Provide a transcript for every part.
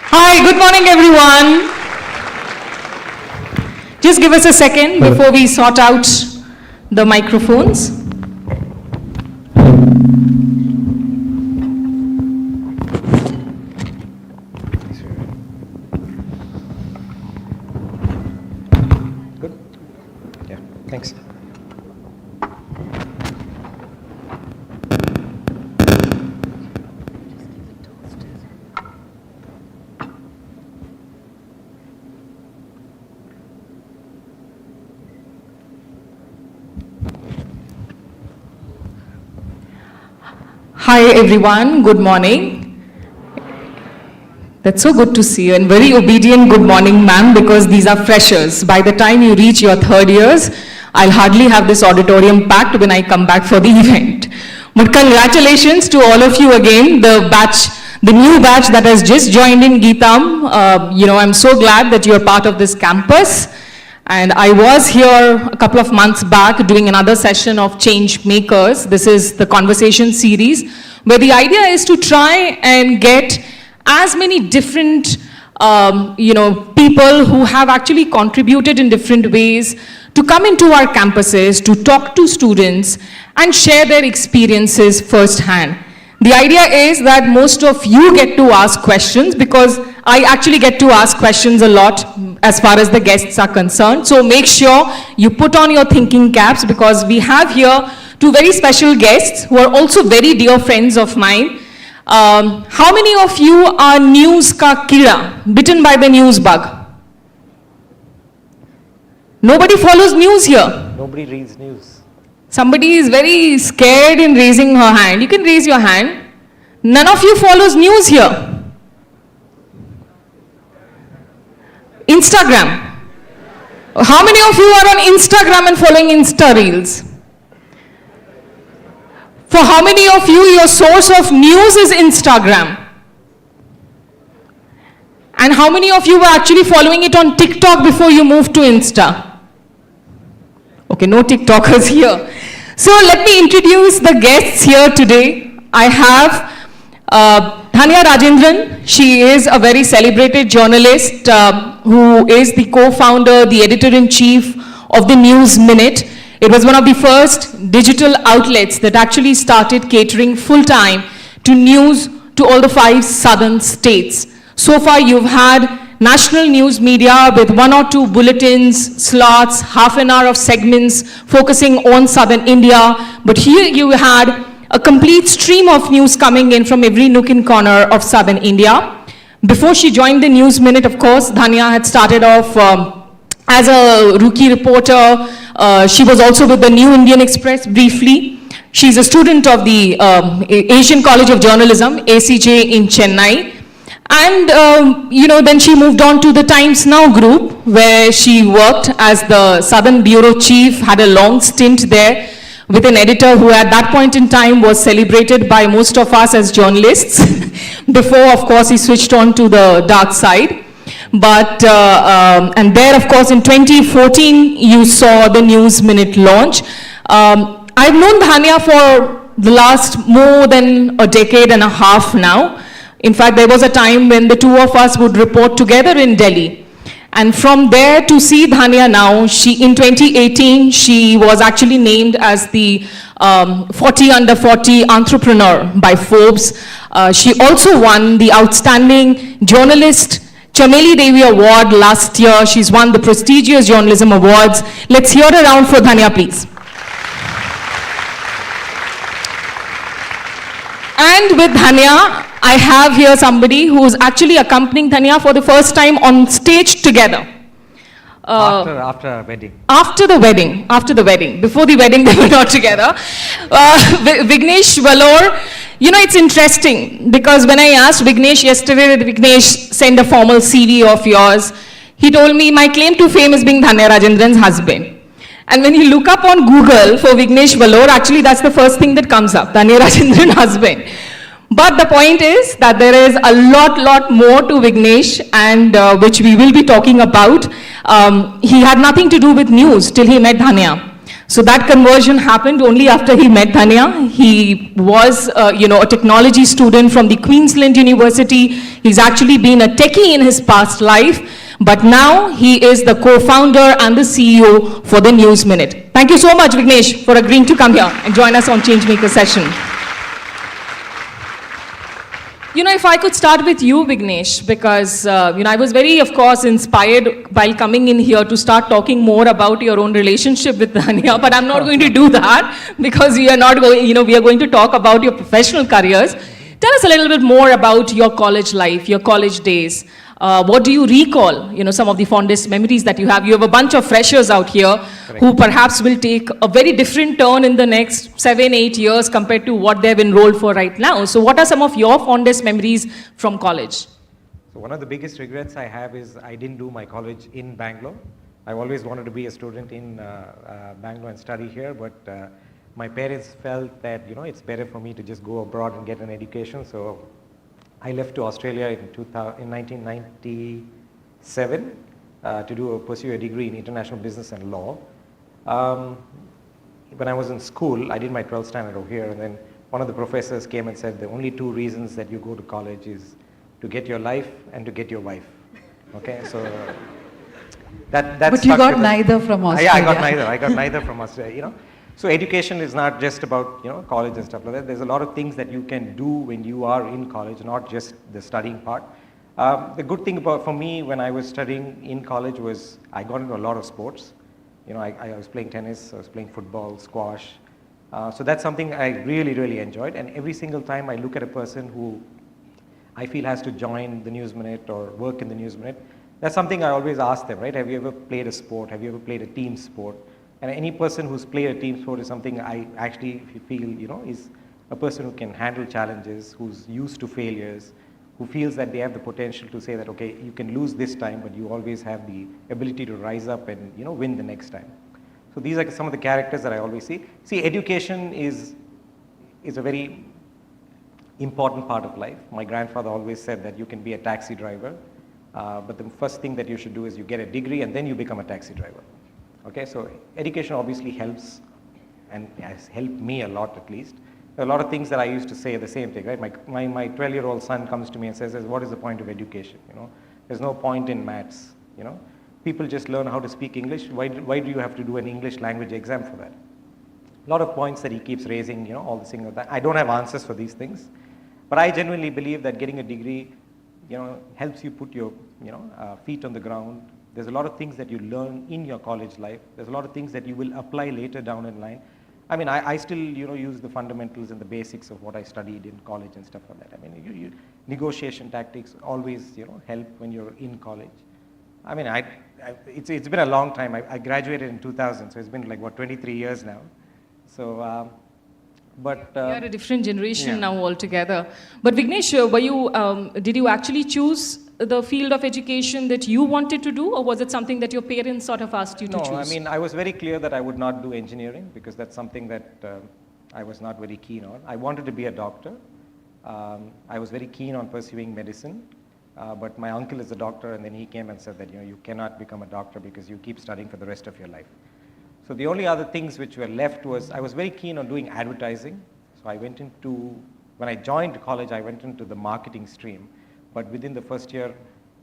Hi, good morning everyone. Just give us a second before we sort out the microphones. Good? Yeah, thanks. Hi everyone, good morning. That's so good to see you, and very obedient good morning ma'am, because these are freshers. By the time you reach your third years, I'll hardly have this auditorium packed when I come back for the event. But congratulations to all of you again, the new batch that has just joined in Geetam. I'm so glad that you're part of this campus. And I was here a couple of months back doing another session of Changemakers. This is the conversation series, where the idea is to try and get as many different people who have actually contributed in different ways to come into our campuses, to talk to students and share their experiences firsthand. The idea is that most of you get to ask questions, because I actually get to ask questions a lot as far as the guests are concerned. So make sure you put on your thinking caps, because we have here two very special guests who are also very dear friends of mine. How many of you are news ka kida, bitten by the news bug? Nobody follows news here. Nobody reads news. Somebody is very scared in raising her hand. You can raise your hand. None of you follows news here. Instagram. How many of you are on Instagram and following Insta Reels? For how many of you, your source of news is Instagram? And how many of you were actually following it on TikTok before you moved to Insta? Okay, no TikTokers here. So let me introduce the guests here today. I have Dhanya Rajendran. She is a very celebrated journalist who is the co-founder, the editor-in-chief of the News Minute. It was one of the first digital outlets that actually started catering full-time to news to all the 5 southern states. So far you've had national news media with 1 or 2 bulletins, slots, half an hour of segments focusing on southern India. But here you had a complete stream of news coming in from every nook and corner of southern India. Before she joined the News Minute, of course, Dhanya had started off as a rookie reporter. She was also with the New Indian Express briefly. She's a student of the Asian College of Journalism, ACJ in Chennai. And, then she moved on to the Times Now group, where she worked as the Southern Bureau Chief, had a long stint there with an editor who at that point in time was celebrated by most of us as journalists, before, of course, he switched on to the dark side. But, and there, of course, in 2014, you saw the News Minute launch. I've known Dhanya for the last more than a decade and a half now. In fact, there was a time when the two of us would report together in Delhi. And from there to see Dhanya now, in 2018, she was actually named as the 40 under 40 entrepreneur by Forbes. She also won the Outstanding Journalist Chameli Devi Award last year. She's won the prestigious journalism awards. Let's hear a round for Dhanya, please. And with Dhanya, I have here somebody who is actually accompanying Dhanya for the first time on stage together. After a wedding. After the wedding. Before the wedding, they were not together. Vignesh, Vellore. It's interesting because when I asked Vignesh yesterday, that Vignesh send a formal CV of yours, he told me my claim to fame is being Dhanya Rajendran's husband. And when you look up on Google for Vignesh Vellore, actually that's the first thing that comes up, Dhanya Rajendran husband. But the point is that there is a lot more to Vignesh, and which we will be talking about. He had nothing to do with news till he met Dhanya. So that conversion happened only after he met Dhanya. He was, a technology student from the Queensland University. He's actually been a techie in his past life, but now he is the co-founder and the CEO for the News Minute. Thank you so much, Vignesh, for agreeing to come here and join us on Changemakers session. If I could start with you, Vignesh, because, I was very, of course, inspired while coming in here to start talking more about your own relationship with Dhanya, but I'm not going to do that because we are not going, we are going to talk about your professional careers. Tell us a little bit more about your college life, your college days. What do you recall, some of the fondest memories that you have? You have a bunch of freshers out here who perhaps will take a very different turn in the next 7-8 years compared to what they've enrolled for right now. So what are some of your fondest memories from college? So one of the biggest regrets I have is I didn't do my college in Bangalore. I always wanted to be a student in Bangalore and study here, but my parents felt that, it's better for me to just go abroad and get an education. So I left to Australia in 1997 to pursue a degree in international business and law. When I was in school, I did my 12th standard over here, and then one of the professors came and said the only two reasons that you go to college is to get your life and to get your wife. Okay, so that's. But you got neither from Australia. Yeah, I got neither from Australia. So education is not just about college and stuff like that. There's a lot of things that you can do when you are in college, not just the studying part. The good thing for me when I was studying in college was I got into a lot of sports. I was playing tennis, I was playing football, squash. So that's something I really, really enjoyed. And every single time I look at a person who I feel has to join the News Minute or work in the News Minute, that's something I always ask them, right? Have you ever played a sport? Have you ever played a team sport? And any person who's played a team sport is something I actually feel, is a person who can handle challenges, who's used to failures, who feels that they have the potential to say that, okay, you can lose this time, but you always have the ability to rise up and, win the next time. So these are some of the characters that I always see. See, education is a very important part of life. My grandfather always said that you can be a taxi driver, but the first thing that you should do is you get a degree and then you become a taxi driver. Okay, so education obviously helps and has helped me a lot at least. There are a lot of things that I used to say the same thing, right? My 12-year-old son comes to me and says, what is the point of education? There's no point in maths, People just learn how to speak English. Why do you have to do an English language exam for that? A lot of points that he keeps raising, all the things like that. I don't have answers for these things, but I genuinely believe that getting a degree, helps you put your, feet on the ground. There's a lot of things that you learn in your college life. There's a lot of things that you will apply later down in line. I mean, I still, use the fundamentals and the basics of what I studied in college and stuff like that. I mean, negotiation tactics always, help when you're in college. I mean, it's been a long time. I graduated in 2000, so it's been like, 23 years now. So, but... you are a different generation now altogether. But Vignesh, did you actually choose the field of education that you wanted to do, or was it something that your parents sort of asked you to choose? No, I mean, I was very clear that I would not do engineering because that's something that I was not very keen on. I wanted to be a doctor. I was very keen on pursuing medicine, but my uncle is a doctor, and then he came and said that, you cannot become a doctor because you keep studying for the rest of your life. So the only other things which were left was, I was very keen on doing advertising. So I went into, when I joined college, I went into the marketing stream. But within the first year,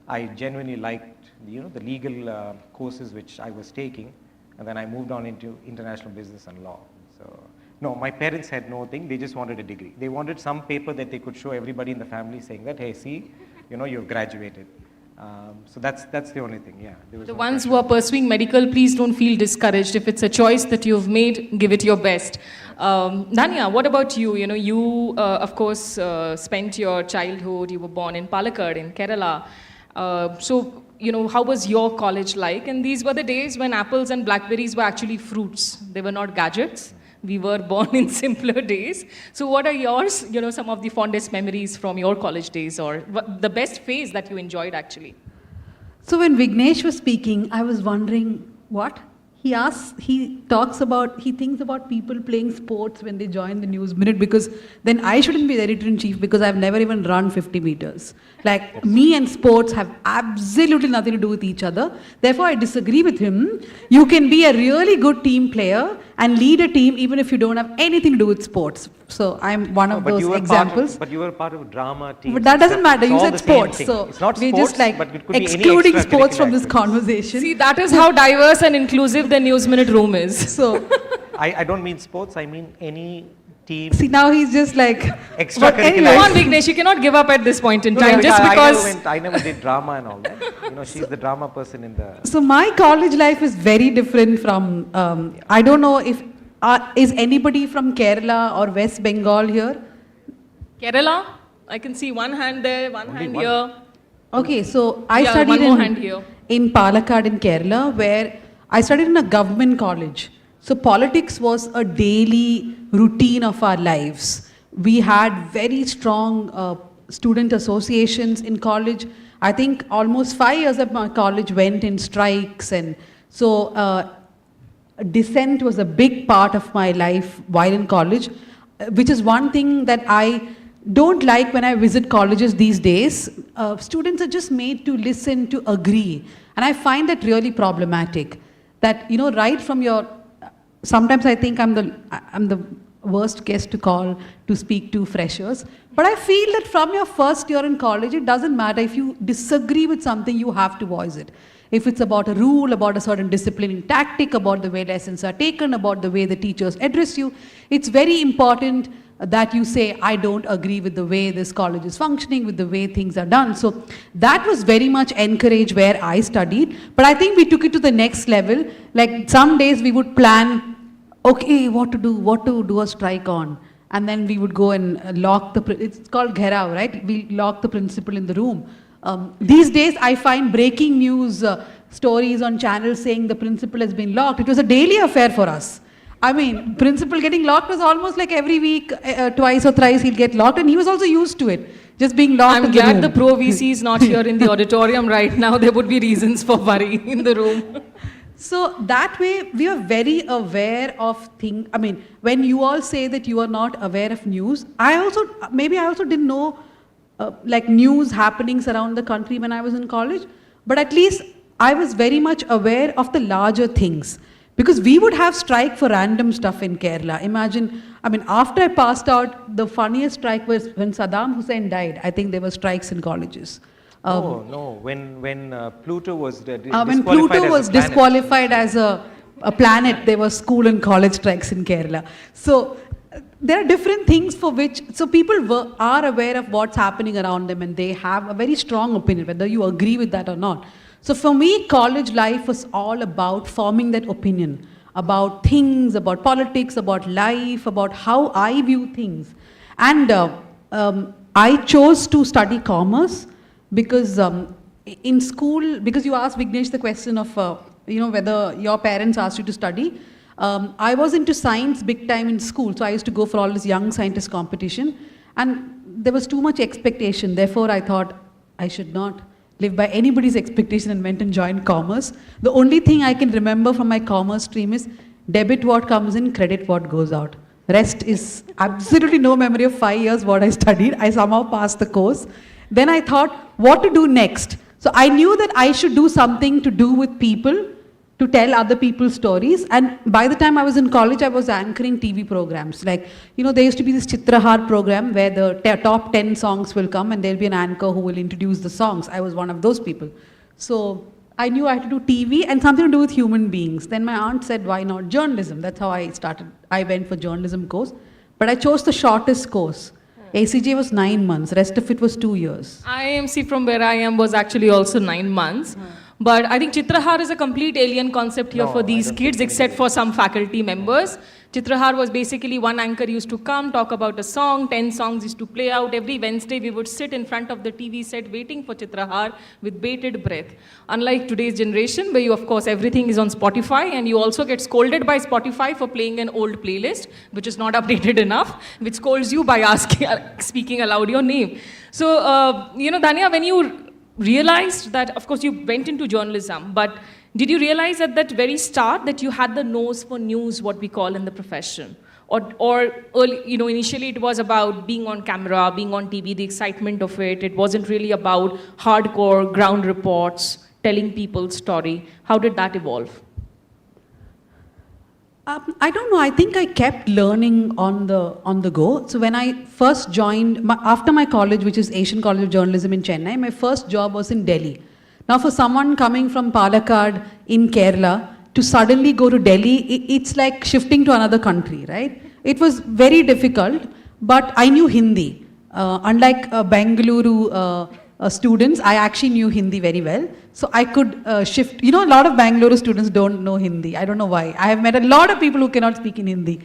I genuinely liked, the legal courses which I was taking, and then I moved on into international business and law. So, no, my parents had no thing, they just wanted a degree. They wanted some paper that they could show everybody in the family saying that, hey, see, you've graduated. So that's the only thing, yeah. The ones who are pursuing medical, please don't feel discouraged. If it's a choice that you've made, give it your best. Dhanya, what about you? You, of course, spent your childhood, you were born in Palakkad in Kerala. So, how was your college like? And these were the days when apples and blackberries were actually fruits. They were not gadgets. We were born in simpler days. So what are yours, some of the fondest memories from your college days, or the best phase that you enjoyed actually? So when Vignesh was speaking, I was wondering, what? he thinks about people playing sports when they join the news minute, because then I shouldn't be the editor-in-chief because I've never even run 50 meters. Like, me and sports have absolutely nothing to do with each other. Therefore, I disagree with him. You can be a really good team player and lead a team even if you don't have anything to do with sports. So I'm one of those examples. But you were part of a drama team. But that doesn't matter. You said sports. So it's not we're sports, just like but it could be excluding any sports from this extracurricular conversation. See, that is how diverse and inclusive the News Minute room is. So, I don't mean sports, I mean any team. see, now he's just like, Extracurricular. but anyway, Come on, Vignesh, you cannot give up at this point in No, time just because. I never did drama and all that. You know, she's the drama person in the. so my college life is very different from, I don't know if, is anybody from Kerala or West Bengal here? Kerala, I can see one hand there, one Only hand one. here. Okay, so I Yeah, studied one more hand here. in Palakkad in Kerala, where I studied in a government college. So politics was a daily routine of our lives. We had very strong student associations in college. I think almost 5 years of my college went in strikes, and so dissent was a big part of my life while in college, which is one thing that I don't like when I visit colleges these days. Students are just made to listen, to agree. And I find that really problematic. That, you know, right from your, sometimes I think I'm the worst guest to call to speak to freshers. But I feel that from your first year in college, it doesn't matter. If you disagree with something, you have to voice it. If it's about a rule, about a certain disciplining tactic, about the way lessons are taken, about the way the teachers address you, it's very important that you say, I don't agree with the way this college is functioning, with the way things are done. So that was very much encouraged where I studied. But I think we took it to the next level. Like, some days we would plan, okay, what to do a strike on. And then we would go and lock it's called Gherao, right? We lock the principal in the room. These days, I find breaking news stories on channels saying the principal has been locked. It was a daily affair for us. I mean, principal getting locked was almost like every week, twice or thrice he'll get locked, and he was also used to it, just being locked I'm in glad the the room. pro VC is not here in the auditorium right now. There would be reasons for worry in the room. So that way, we are very aware of things. I mean, when you all say that you are not aware of news, I also didn't know like news happenings around the country when I was in college, but at least I was very much aware of the larger things. Because we would have strike for random stuff in Kerala. Imagine, I mean, after I passed out, the funniest strike was when Saddam Hussein died. I think there were strikes in colleges. No. When Pluto was When Pluto was disqualified as a planet, there were school and college strikes in Kerala. So there are different things for which, so people are aware of what's happening around them, and they have a very strong opinion, whether you agree with that or not. So for me, college life was all about forming that opinion about things, about politics, about life, about how I view things. And I chose to study commerce because in school, because you asked Vignesh the question of, whether your parents asked you to study. I was into science big time in school, so I used to go for all this young scientist competition, and there was too much expectation. Therefore, I thought I should not live by anybody's expectation and went and joined commerce. The only thing I can remember from my commerce stream is debit what comes in, credit what goes out. Rest is absolutely no memory of 5 years what I studied. I somehow passed the course. Then I thought what to do next. So I knew that I should do something to do with people, to tell other people's stories. And by the time I was in college, I was anchoring TV programs. Like, there used to be this Chitrahar program where the top 10 songs will come and there'll be an anchor who will introduce the songs. I was one of those people. So I knew I had to do TV and something to do with human beings. Then my aunt said, why not journalism? That's how I started. I went for journalism course, but I chose the shortest course. ACJ was 9 months, rest of it was 2 years. IMC from where I am was actually also 9 months. But I think Chitrahar is a complete alien concept here for these kids, except for some faculty members. Chitrahar was basically one anchor used to come, talk about a song, 10 songs used to play out. Every Wednesday we would sit in front of the TV set waiting for Chitrahar with bated breath. Unlike today's generation where you, of course, everything is on Spotify and you also get scolded by Spotify for playing an old playlist, which is not updated enough, which scolds you by speaking aloud your name. So, Dhanya, when you realized that, of course, you went into journalism, but Did you realize at that very start that you had the nose for news, what we call in the profession? Or early, initially it was about being on camera, being on TV, the excitement of it. It wasn't really about hardcore ground reports, telling people's story. How did that evolve? I don't know. I think I kept learning on the go. So when I first joined, after my college, which is Asian College of Journalism in Chennai, my first job was in Delhi. Now for someone coming from Palakkad in Kerala to suddenly go to Delhi, it's like shifting to another country, right? It was very difficult, but I knew Hindi. Unlike Bengaluru students, I actually knew Hindi very well. So I could shift. A lot of Bengaluru students don't know Hindi. I don't know why. I have met a lot of people who cannot speak in Hindi.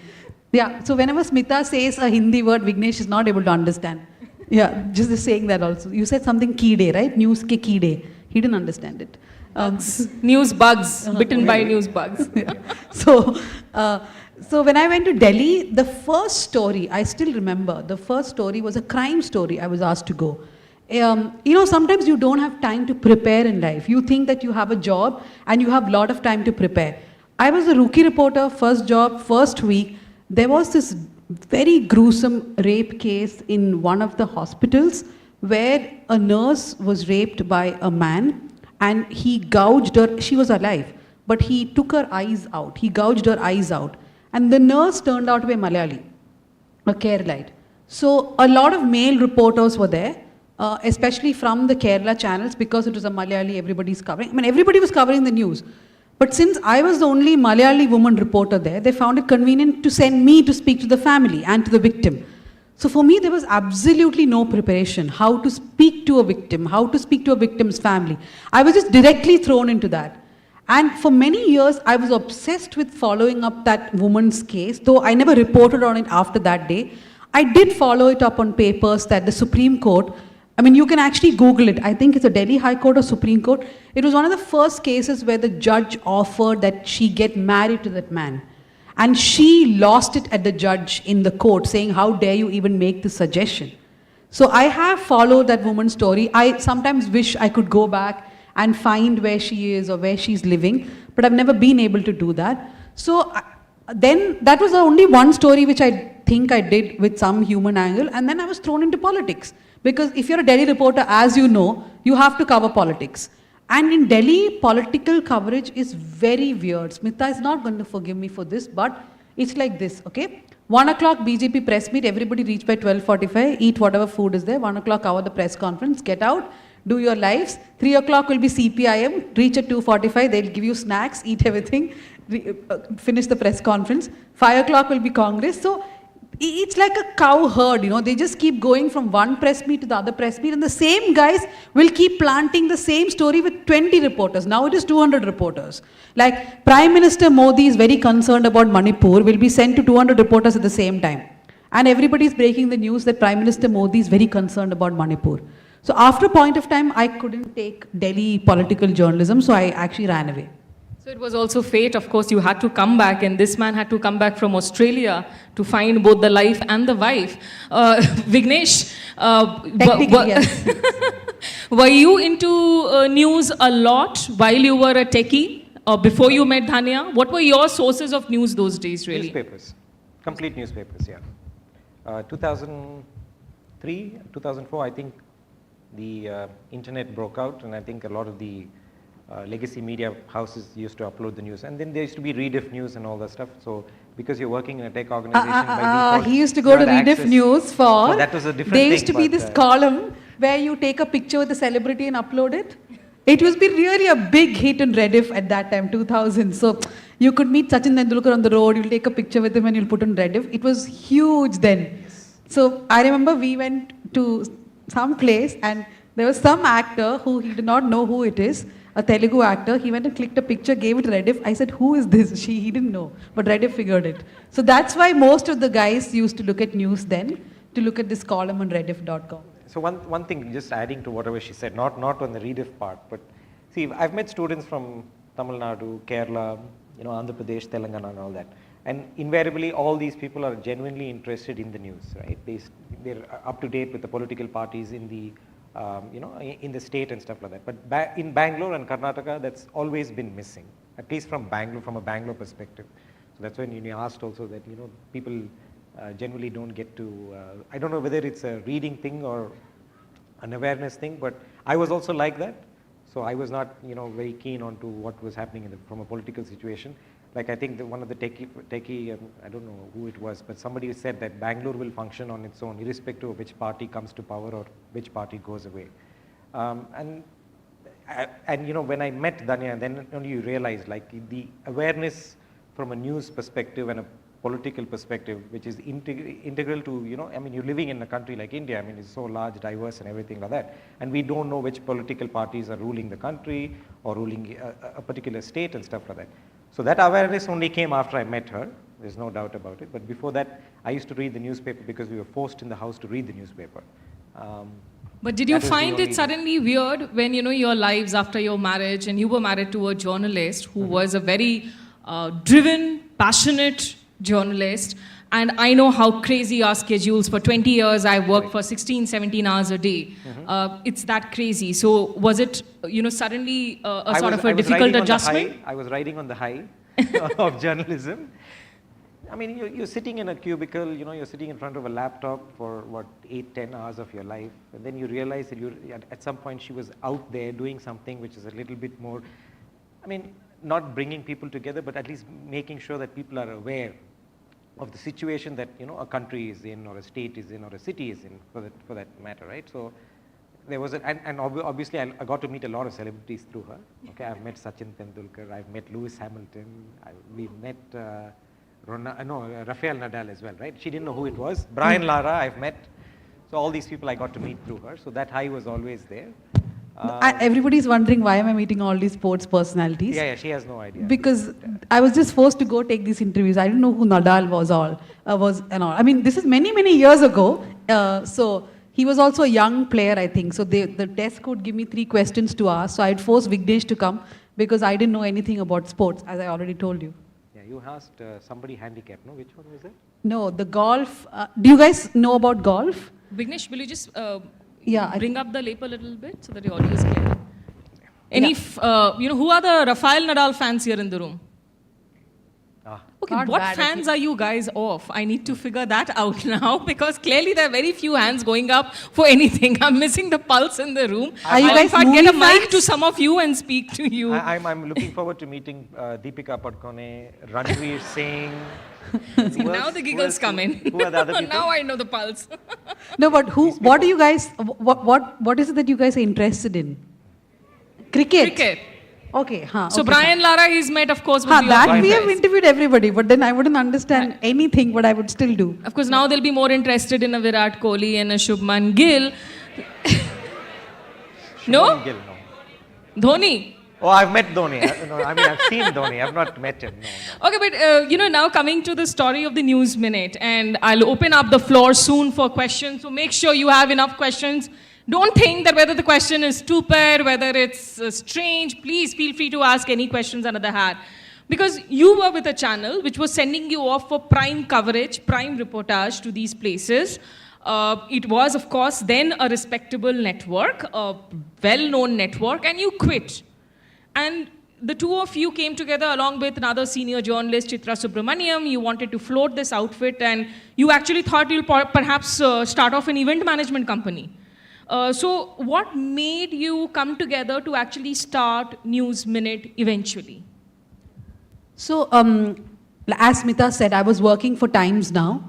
Yeah, so whenever Smita says a Hindi word, Vignesh is not able to understand. Yeah, just saying that also. You said something key right? News ke key. He didn't understand it. News bugs, bitten by news bugs. Yeah. So when I went to Delhi, the first story, I still remember, the first story was a crime story I was asked to go. Sometimes you don't have time to prepare in life. You think that you have a job and you have a lot of time to prepare. I was a rookie reporter, first job, first week. There was this very gruesome rape case in one of the hospitals where a nurse was raped by a man and he gouged her. She was alive, but he took her eyes out. He gouged her eyes out. And the nurse turned out to be Malayali, a Keralite. So a lot of male reporters were there, especially from the Kerala channels, because it was a Malayali, everybody's covering. I mean, everybody was covering the news. But since I was the only Malayali woman reporter there, they found it convenient to send me to speak to the family and to the victim. So for me, there was absolutely no preparation, how to speak to a victim, how to speak to a victim's family. I was just directly thrown into that. And for many years, I was obsessed with following up that woman's case, though I never reported on it after that day. I did follow it up on papers that the Supreme Court, you can actually Google it. I think it's a Delhi High Court or Supreme Court. It was one of the first cases where the judge offered that she get married to that man. And she lost it at the judge in the court, saying, how dare you even make this suggestion? So I have followed that woman's story. I sometimes wish I could go back and find where she is or where she's living, but I've never been able to do that. So then that was the only one story which I think I did with some human angle, and then I was thrown into politics. Because if you're a Delhi reporter, as you know, you have to cover politics. And in Delhi, political coverage is very weird. Smita is not going to forgive me for this, but it's like this, okay? 1 o'clock BJP press meet, everybody reach by 12:45, eat whatever food is there. 1 o'clock cover the press conference, get out, do your lives. 3 o'clock will be CPIM, reach at 2:45, they'll give you snacks, eat everything, finish the press conference. 5 o'clock will be Congress. So it's like a cow herd, they just keep going from one press meet to the other press meet, and the same guys will keep planting the same story with 20 reporters. Now it is 200 reporters. Like Prime Minister Modi is very concerned about Manipur, will be sent to 200 reporters at the same time. And everybody is breaking the news that Prime Minister Modi is very concerned about Manipur. So after a point of time, I couldn't take Delhi political journalism, so I actually ran away. So it was also fate, of course, you had to come back, and this man had to come back from Australia to find both the life and the wife. Vignesh, Yes. were you into news a lot while you were a techie or before you met Dhanya? What were your sources of news those days, really? Newspapers, complete newspapers, yeah. 2003, 2004, I think the internet broke out, and I think a lot of the legacy media houses used to upload the news, and then there used to be Rediff News and all that stuff. So because you're working in a tech organization, by default, he used to go to Rediff News for. So that was a different there thing, used to be this column where you take a picture with a celebrity and upload it. It was be really a big hit in Rediff at that time, 2000. So you could meet Sachin Tendulkar on the road. You'll take a picture with him and you'll put on Rediff. It was huge then. So I remember we went to some place and there was some actor who he did not know who it is. A Telugu actor, he went and clicked a picture, gave it to Rediff. I said, who is this? He didn't know, but Rediff figured it. So that's why most of the guys used to look at news then, to look at this column on rediff.com. So one thing, just adding to whatever she said, not on the Rediff part, but see, I've met students from Tamil Nadu, Kerala, Andhra Pradesh, Telangana and all that. And invariably, all these people are genuinely interested in the news, right? They're up to date with the political parties in the in the state and stuff like that. But in Bangalore and Karnataka, that's always been missing, at least from a Bangalore perspective. So that's when you asked also that, people generally don't get to, I don't know whether it's a reading thing or an awareness thing, but I was also like that. So I was not, very keen on to what was happening from a political situation. Like I think one of the techie, I don't know who it was, but somebody said that Bangalore will function on its own, irrespective of which party comes to power or which party goes away. And when I met Dhanya, then only you realize like the awareness from a news perspective and a political perspective, which is integral to, you're living in a country like India, it's so large, diverse and everything like that. And we don't know which political parties are ruling the country or ruling a particular state and stuff like that. So that awareness only came after I met her, there's no doubt about it. But before that, I used to read the newspaper because we were forced in the house to read the newspaper. But did you find it suddenly weird when, your lives after your marriage, and you were married to a journalist who was a very driven, passionate journalist, and I know how crazy our schedules. For 20 years, I worked for 16, 17 hours a day. It's that crazy. So was it, suddenly a difficult adjustment? I was riding on the high of journalism. You're sitting in a cubicle, you're sitting in front of a laptop for 8-10 hours of your life, and then you realize that at some point she was out there doing something which is a little bit more, not bringing people together, but at least making sure that people are aware of the situation that a country is in, or a state is in, or a city is in, for that matter, right? So there was obviously I got to meet a lot of celebrities through her. Okay, I've met Sachin Tendulkar, I've met Lewis Hamilton, we met Rafael Nadal as well, right? She didn't know who it was. Brian Lara, I've met. So all these people I got to meet through her. So that high was always there. Everybody's wondering why am I meeting all these sports personalities? Yeah, she has no idea. Because I was just forced to go take these interviews. I didn't know who Nadal was and all. This is many, many years ago. So he was also a young player, I think. So the desk would give me 3 questions to ask. So I'd force Vignesh to come because I didn't know anything about sports, as I already told you. Yeah, you asked somebody handicapped, no? Which one was it? No, the golf. Do you guys know about golf? Vignesh, will you just Yeah, bring up the lap a little bit so that your audio is clear? Who are the Rafael Nadal fans here in the room? Okay, Not what bad, fans are you guys of? I need to figure that out now because clearly there are very few hands going up for anything. I'm missing the pulse in the room. Are you I'll guys in fact movie get a mic fans? to some of you and speak to you. I'm looking forward to meeting Deepika Padukone, Ranveer Singh. See, now the giggles come in. Who are the other people? Now I know the pulse. No, but what do you guys, what is it that you guys are interested in? Cricket? Cricket. Okay, So okay. Brian Lara he's met, of course, will be that your we have choice. interviewed everybody, but then I wouldn't understand anything, but I would still do. Of course, now they'll be more interested in a Virat Kohli and a Shubman Gill. No? Gill, no. Dhoni. Oh, I've met Dhoni. I've seen Dhoni. I've not met him. No. Okay, but now coming to the story of the News Minute, and I'll open up the floor soon for questions. So make sure you have enough questions. Don't think that whether the question is stupid, whether it's strange, please feel free to ask any questions under the hat. Because you were with a channel which was sending you off for prime coverage, prime reportage to these places. It was, of course, then a respectable network, a well-known network, and you quit. And the two of you came together along with another senior journalist, Chitra Subramaniam. You wanted to float this outfit, and you actually thought you'll perhaps start off an event management company. So what made you come together to actually start News Minute eventually? So, as Smita said, I was working for Times Now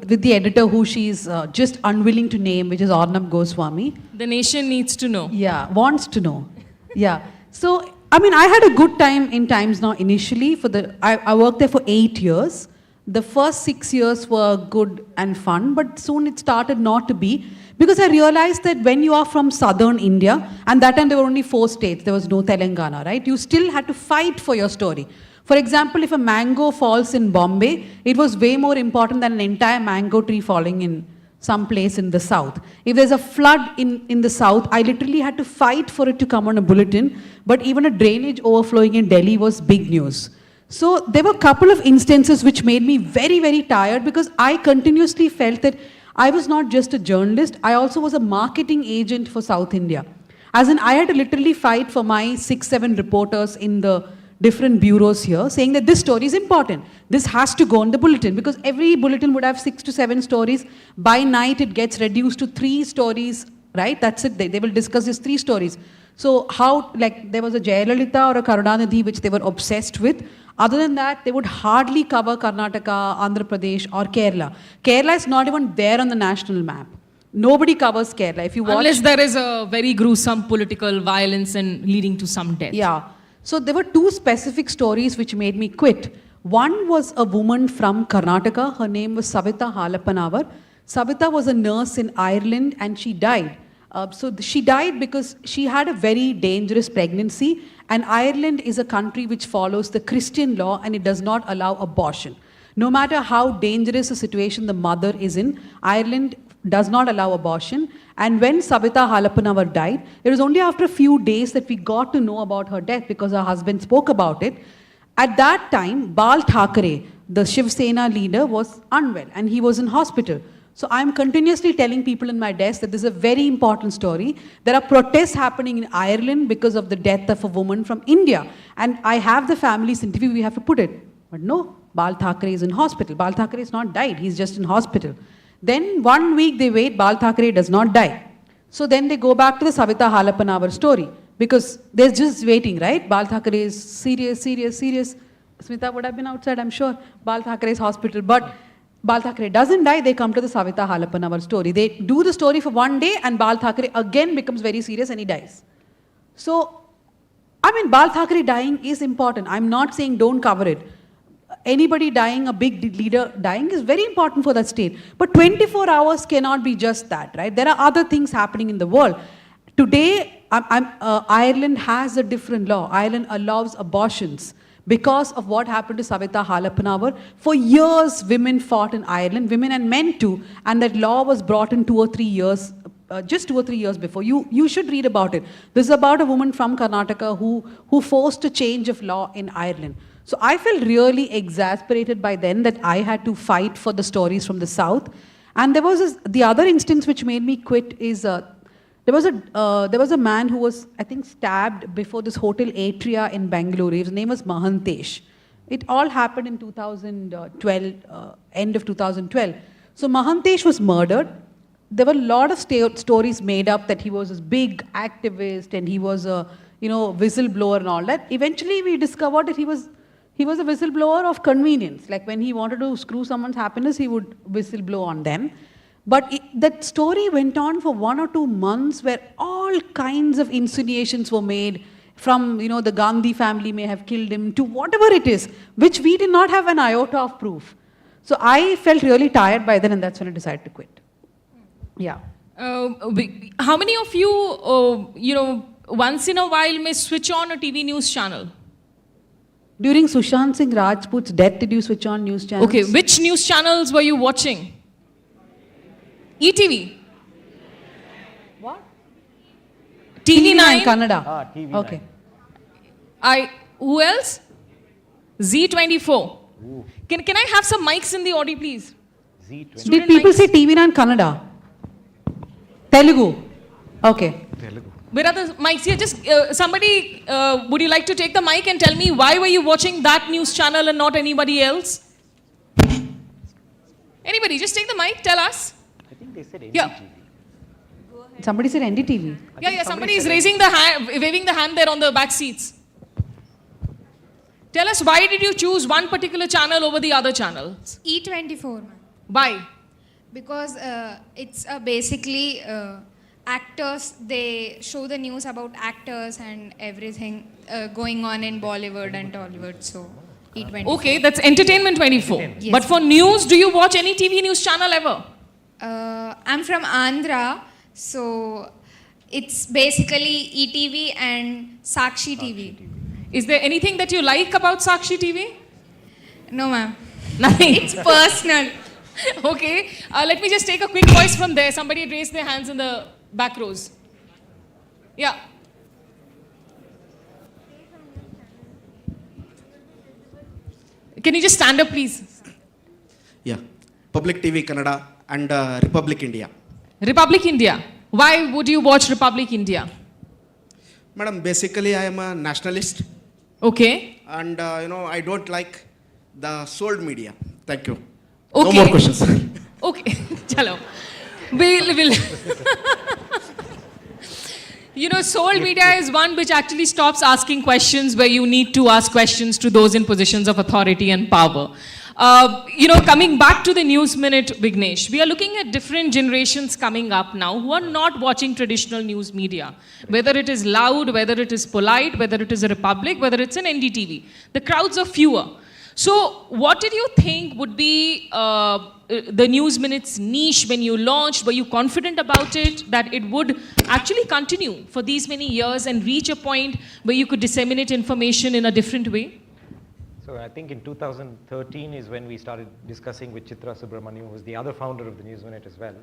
with the editor who she's just unwilling to name, which is Arnab Goswami. The nation needs to know. Yeah, wants to know. Yeah. So, I had a good time in Times Now initially. I worked there for 8 years. The first 6 years were good and fun, but soon it started not to be. Because I realized that when you are from southern India, and that time there were only 4 states, there was no Telangana, right? You still had to fight for your story. For example, if a mango falls in Bombay, it was way more important than an entire mango tree falling in some place in the south. If there's a flood in the south, I literally had to fight for it to come on a bulletin, but even a drainage overflowing in Delhi was big news. So there were a couple of instances which made me very, very tired because I continuously felt that I was not just a journalist, I also was a marketing agent for South India. As in, I had to literally fight for my 6-7 reporters in the different bureaus here, saying that this story is important. This has to go on the bulletin, because every bulletin would have 6 to 7 stories. By night, it gets reduced to 3 stories, right? That's it. They will discuss these 3 stories. So how, like, there was a Jayalalitha or a Karunanidhi which they were obsessed with. Other than that, they would hardly cover Karnataka, Andhra Pradesh or Kerala. Kerala is not even there on the national map. Nobody covers Kerala. If you watch, unless there is a very gruesome political violence and leading to some death. Yeah. So there were 2 specific stories which made me quit. One was a woman from Karnataka. Her name was Savita Halappanavar. Savita was a nurse in Ireland and she died. She died because she had a very dangerous pregnancy, and Ireland is a country which follows the Christian law and it does not allow abortion. No matter how dangerous a situation the mother is in, Ireland does not allow abortion. And when Savita Halappanavar died, it was only after a few days that we got to know about her death because her husband spoke about it. At that time, Bal Thackeray, the Shiv Sena leader, was unwell and he was in hospital. So I'm continuously telling people in my desk that this is a very important story. There are protests happening in Ireland because of the death of a woman from India. And I have the family's interview, we have to put it. But no, Bal Thackeray is in hospital. Bal Thackeray is not died, he's just in hospital. Then 1 week they wait, Bal Thackeray does not die. So then they go back to the Savita Halappanavar story. Because they're just waiting, right? Bal Thackeray is serious. Smita would have been outside, I'm sure. Bal Thackeray is hospital. But Bal Thackeray doesn't die, they come to the Savita Halappanavar story. They do the story for 1 day and Bal Thackeray again becomes very serious and he dies. So, I mean, Bal Thackeray dying is important. I'm not saying don't cover it. Anybody dying, a big leader dying is very important for that state. But 24 hours cannot be just that, right? There are other things happening in the world. Today, Ireland has a different law. Ireland allows abortions. Because of what happened to Savita Halappanavar, for years women fought in Ireland, women and men too, and that law was brought in 2 or 3 years, just 2 or 3 years before. You should read about it. This is about a woman from Karnataka who forced a change of law in Ireland. So I felt really exasperated by then that I had to fight for the stories from the South. And there was the other instance which made me quit is there was a man who was, I think, stabbed before this hotel Atria in Bangalore. His name was Mahantesh. It all happened in 2012, end of 2012. So Mahantesh was murdered. There were a lot of stories made up that he was this big activist and he was a whistleblower and all that. Eventually we discovered that he was a whistleblower of convenience. Like when he wanted to screw someone's happiness, he would whistleblow on them. But that story went on for 1 or 2 months where all kinds of insinuations were made from, the Gandhi family may have killed him to whatever it is, which we did not have an iota of proof. So I felt really tired by then and that's when I decided to quit. Yeah. How many of you, once in a while may switch on a TV news channel? During Sushant Singh Rajput's death, did you switch on news channels? Okay, which news channels were you watching? ETV? What? TV9? Kannada. TV9. Okay. Who else? Z24. Ooh. Can I have some mics in the audio, please? Z20. Did people say TV9 Kannada? Telugu? Okay. Telugu. Where are the mics here? Just somebody, would you like to take the mic and tell me why were you watching that news channel and not anybody else? Anybody, just take the mic, tell us. I think they said NDTV. Yeah. Somebody said NDTV. Yeah, somebody is raising the hand, waving the hand there on the back seats. Tell us, why did you choose one particular channel over the other channels? E24. Why? Because it's basically actors, they show the news about actors and everything going on in Bollywood and Tollywood, so E24. Okay, that's Entertainment 24. Yes. But for news, do you watch any TV news channel ever? I'm from Andhra, so it's basically ETV and Sakshi TV. Is there anything that you like about Sakshi TV? No, ma'am. Nothing. It's personal. Okay, let me just take a quick voice from there. Somebody had raised their hands in the back rows. Yeah. Can you just stand up, please? Yeah. Public TV Kannada and Republic India. Republic India. Why would you watch Republic India? Madam, basically I am a nationalist Okay. and I don't like the sold media. Thank you. Okay. No more questions. Okay. Chalo. We'll. You know, soul media is one which actually stops asking questions where you need to ask questions to those in positions of authority and power. Coming back to the News Minute, Vignesh, we are looking at different generations coming up now who are not watching traditional news media. Whether it is Loud, whether it is Polite, whether it is a Republic, whether it's an NDTV. The crowds are fewer. So what did you think would be the News Minute's niche when you launched? Were you confident about it, that it would actually continue for these many years and reach a point where you could disseminate information in a different way? So I think in 2013 is when we started discussing with Chitra Subramanian, who was the other founder of the News Minute as well.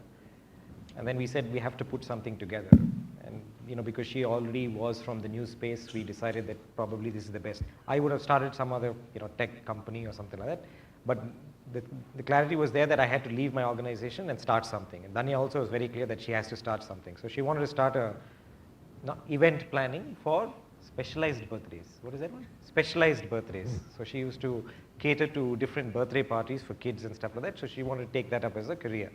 And then we said we have to put something together. And because she already was from the news space, we decided that probably this is the best. I would have started some other tech company or something like that. But the clarity was there that I had to leave my organization and start something. And Dhanya also was very clear that she has to start something. So she wanted to start a event planning for specialized birthdays. What is that one? Specialized birthdays. So she used to cater to different birthday parties for kids and stuff like that. So she wanted to take that up as a career.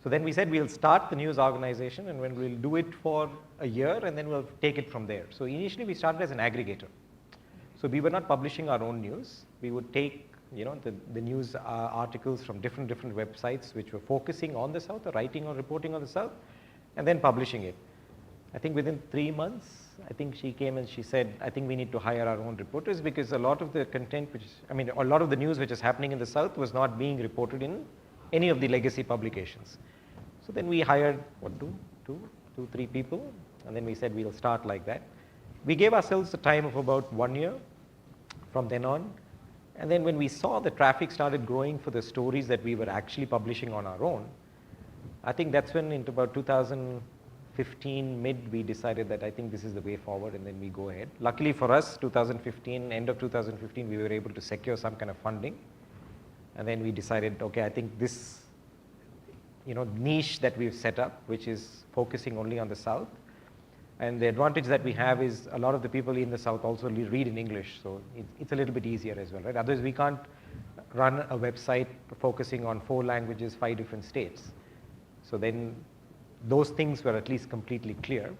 So then we said we'll start the news organization and when we'll do it for a year and then we'll take it from there. So initially we started as an aggregator. So we were not publishing our own news. We would take the news articles from different websites which were focusing on the South or writing or reporting on the South and then publishing it. I think within 3 months, I think she came and she said, I think we need to hire our own reporters because a lot of the content a lot of the news which is happening in the South was not being reported in any of the legacy publications. So then we hired, two, 3 people, and then we said we'll start like that. We gave ourselves a time of about 1 year from then on. And then when we saw the traffic started growing for the stories that we were actually publishing on our own, I think that's when into about 2015 mid, we decided that I think this is the way forward and then we go ahead. Luckily for us, end of 2015, we were able to secure some kind of funding. And then we decided, okay, I think this niche that we've set up, which is focusing only on the South. And the advantage that we have is a lot of the people in the South also read in English, so it's a little bit easier as well, right? Otherwise, we can't run a website focusing on 4 languages, 5 different states. So then those things were at least completely clear.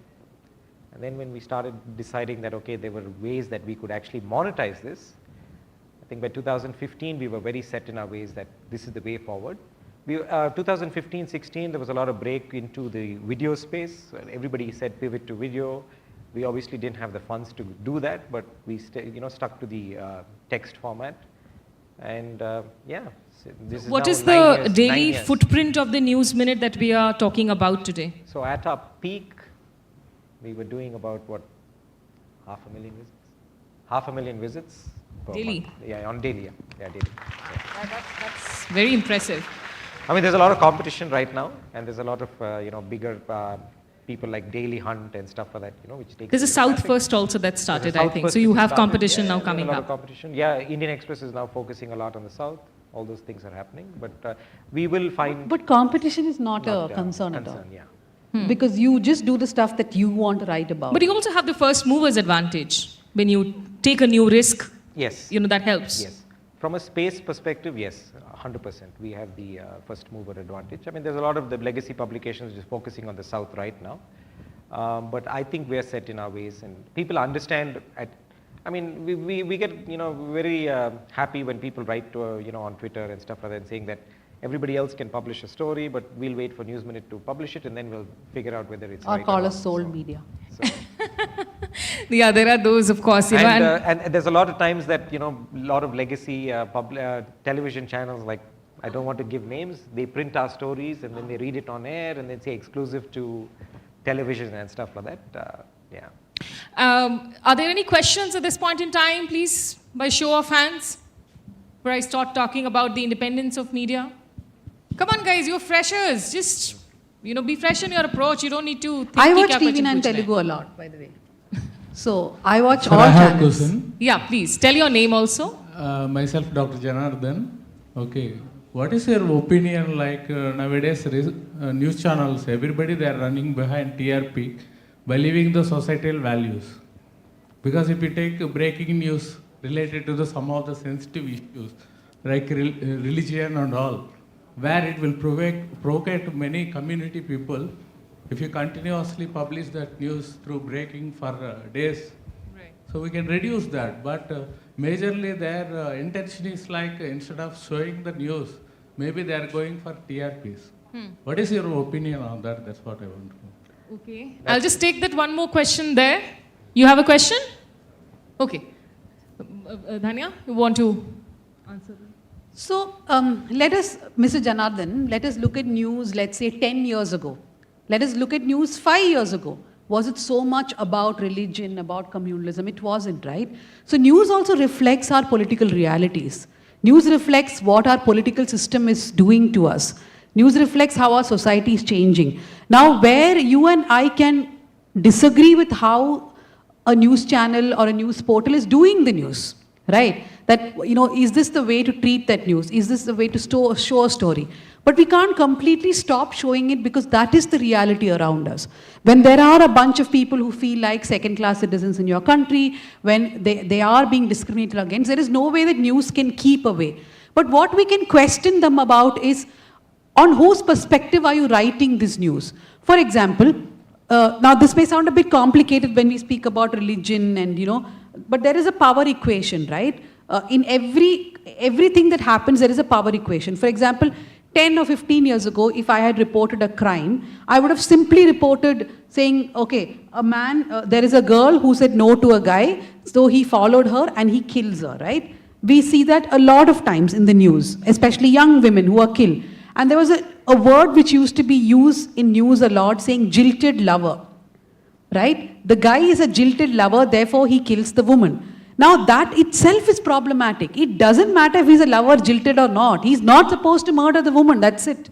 And then when we started deciding that, okay, there were ways that we could actually monetize this, I think by 2015, we were very set in our ways that this is the way forward. 2015-16, there was a lot of break into the video space. Everybody said pivot to video. We obviously didn't have the funds to do that, but we stuck to the text format. And this is what now is 9 the years, daily 9 years. footprint of the News Minute that we are talking about today? So at our peak, we were doing about 500,000 visits? 500,000 visits per Daily? month. Yeah, on daily. Yeah, daily. So. That's very impressive. There's a lot of competition right now, and there's a lot of bigger people like Daily Hunt and stuff like that, which takes. There's a South traffic. First also that started, I South think. First So you which have started. competition now There's coming a lot up. of competition. Yeah, Indian Express is now focusing a lot on the South. All those things are happening, but we will find. But competition is not a concern at all. Yeah. Because you just do the stuff that you want to write about. But you also have the first mover's advantage. When you take a new risk, Yes. that helps. Yes. From a space perspective, yes, 100%. We have the first mover advantage. There's a lot of the legacy publications just focusing on the South right now. But I think we're set in our ways and people understand we get, very happy when people write to, on Twitter and stuff like that saying that everybody else can publish a story, but we'll wait for News Minute to publish it and then we'll figure out whether it's or right call or us not. sold So- media. so- Yeah, there are those, of course. and there's a lot of times that, a lot of legacy television channels, like, I don't want to give names, they print our stories and then they read it on air and then say exclusive to television and stuff like that. Yeah. Are there any questions at this point in time, please, by show of hands, where I start talking about the independence of media? Come on, guys, you're freshers. Just, be fresh in your approach. You don't need to think. I watch ki kya TV9 kuch hai. Telugu a lot, by the way. So I watch Sir, all I have a channels. question. Yeah, please. Tell your name also. Myself, Dr. Janardhan. Okay. what is your opinion like nowadays news channels, everybody they are running behind TRP, believing the societal values. Because if you take breaking news related to some of the sensitive issues, like religion and all, where it will provocate many community people, if you continuously publish that news through breaking for days, so we can reduce that. But majorly their intention is like instead of showing the news, maybe they are going for TRPs. What is your opinion on that? That's what I want to know. Okay. I'll just take that one more question there. You have a question? Okay. Dhanya, you want to answer? So let us, Mr. Janardhan, let us look at news, let's say 10 years ago. Let us look at news 5 years ago. Was it so much about religion, about communalism? It wasn't, right? So news also reflects our political realities. News reflects what our political system is doing to us. News reflects how our society is changing. Now, where you and I can disagree with how a news channel or a news portal is doing the news, right? That, is this the way to treat that news? Is this the way to show a story? But we can't completely stop showing it because that is the reality around us. When there are a bunch of people who feel like second-class citizens in your country, when they are being discriminated against, there is no way that news can keep away. But what we can question them about is, on whose perspective are you writing this news? For example, now this may sound a bit complicated when we speak about religion and, but there is a power equation, right? In everything that happens, there is a power equation. For example, 10 or 15 years ago, if I had reported a crime, I would have simply reported saying, okay, there is a girl who said no to a guy, so he followed her and he kills her, right? We see that a lot of times in the news, especially young women who are killed. And there was a word which used to be used in news a lot, saying jilted lover, right? The guy is a jilted lover, therefore he kills the woman. Now that itself is problematic. It doesn't matter if he's a lover, jilted or not. He's not supposed to murder the woman, that's it.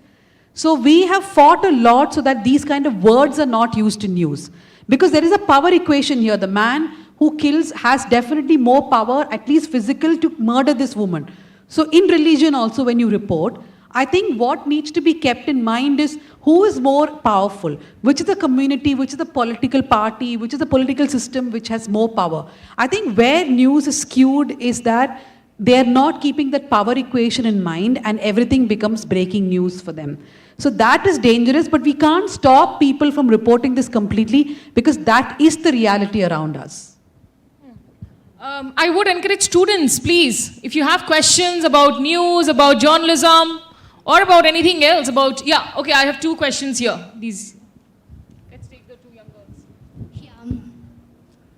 So we have fought a lot so that these kind of words are not used in news. Because there is a power equation here. The man who kills has definitely more power, at least physical, to murder this woman. So in religion also when you report, I think what needs to be kept in mind is who is more powerful, which is the community, which is the political party, which is the political system which has more power. I think where news is skewed is that they are not keeping that power equation in mind and everything becomes breaking news for them. So that is dangerous, but we can't stop people from reporting this completely because that is the reality around us. I would encourage students, please, if you have questions about news, about journalism, or about anything else, okay, I have two questions here. Let's take the two young girls. Yeah.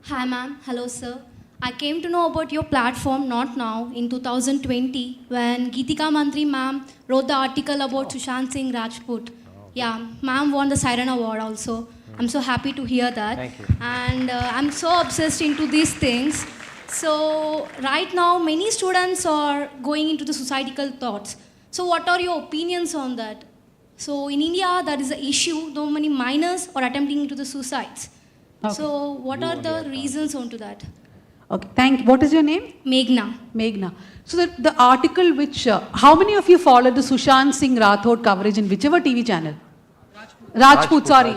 Hi ma'am, hello sir. I came to know about your platform not now, in 2020, when Geetika Mantri ma'am wrote the article about Sushant Singh Rajput. Yeah, ma'am won the Siren Award also. I'm so happy to hear that. Thank you. And I'm so obsessed into these things. So right now, many students are going into the suicidal thoughts. So what are your opinions on that? So in India, that is the issue. No many minors are attempting to the suicides. Okay. So what are the reasons onto that? Okay, what is your name? Meghna. Meghna. So the article which, how many of you followed the Sushant Singh Rathod coverage in whichever TV channel? Rajput, sorry.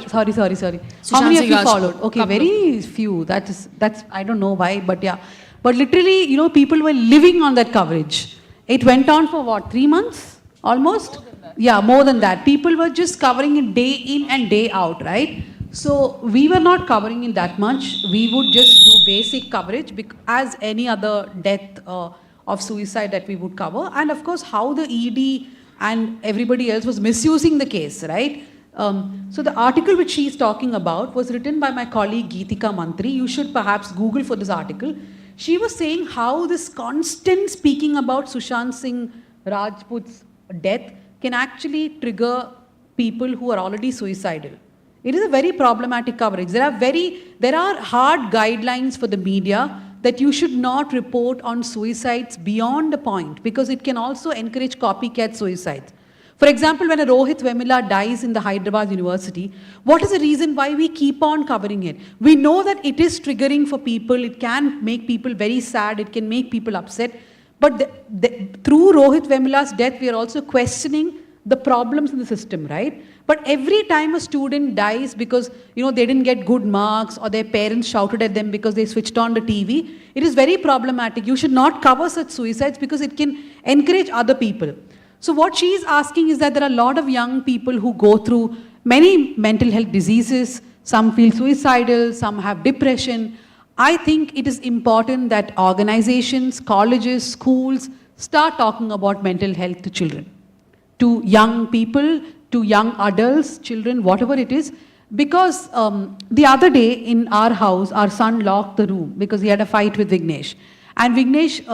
How many of you followed? Okay, very few. That's I don't know why, but yeah. But literally, people were living on that coverage. It went on for what, 3 months? Almost? Yeah, more than that. People were just covering it day in and day out, right? So we were not covering it that much. We would just do basic coverage as any other death of suicide that we would cover. And of course, how the ED and everybody else was misusing the case, right? So the article which she is talking about was written by my colleague Geetika Mantri. You should perhaps Google for this article. She was saying how this constant speaking about Sushant Singh Rajput's death can actually trigger people who are already suicidal. It is a very problematic coverage. There are hard guidelines for the media that you should not report on suicides beyond a point because it can also encourage copycat suicides. For example, when a Rohit Vemula dies in the Hyderabad University, what is the reason why we keep on covering it? We know that it is triggering for people, it can make people very sad, it can make people upset, But through Rohit Vemula's death, we are also questioning the problems in the system, right? But every time a student dies because they didn't get good marks or their parents shouted at them because they switched on the TV, it is very problematic. You should not cover such suicides because it can encourage other people. So what she is asking is that there are a lot of young people who go through many mental health diseases. Some feel suicidal, some have depression. I think it is important that organizations, colleges, schools start talking about mental health to children, to young people, to young adults, children, whatever it is. Because the other day in our house, our son locked the room because he had a fight with Vignesh. And Vignesh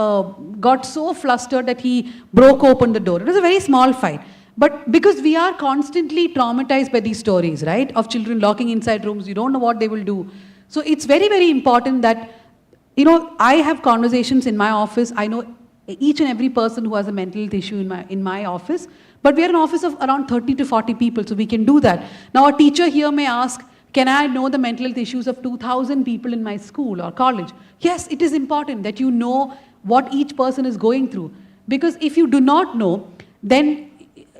got so flustered that he broke open the door. It was a very small fight. But because we are constantly traumatized by these stories, right, of children locking inside rooms, you don't know what they will do. So it's very, very important that, I have conversations in my office. I know each and every person who has a mental health issue in my office. But we are an office of around 30 to 40 people, so we can do that. Now, a teacher here may ask, can I know the mental health issues of 2,000 people in my school or college? Yes, it is important that you know what each person is going through. Because if you do not know, then,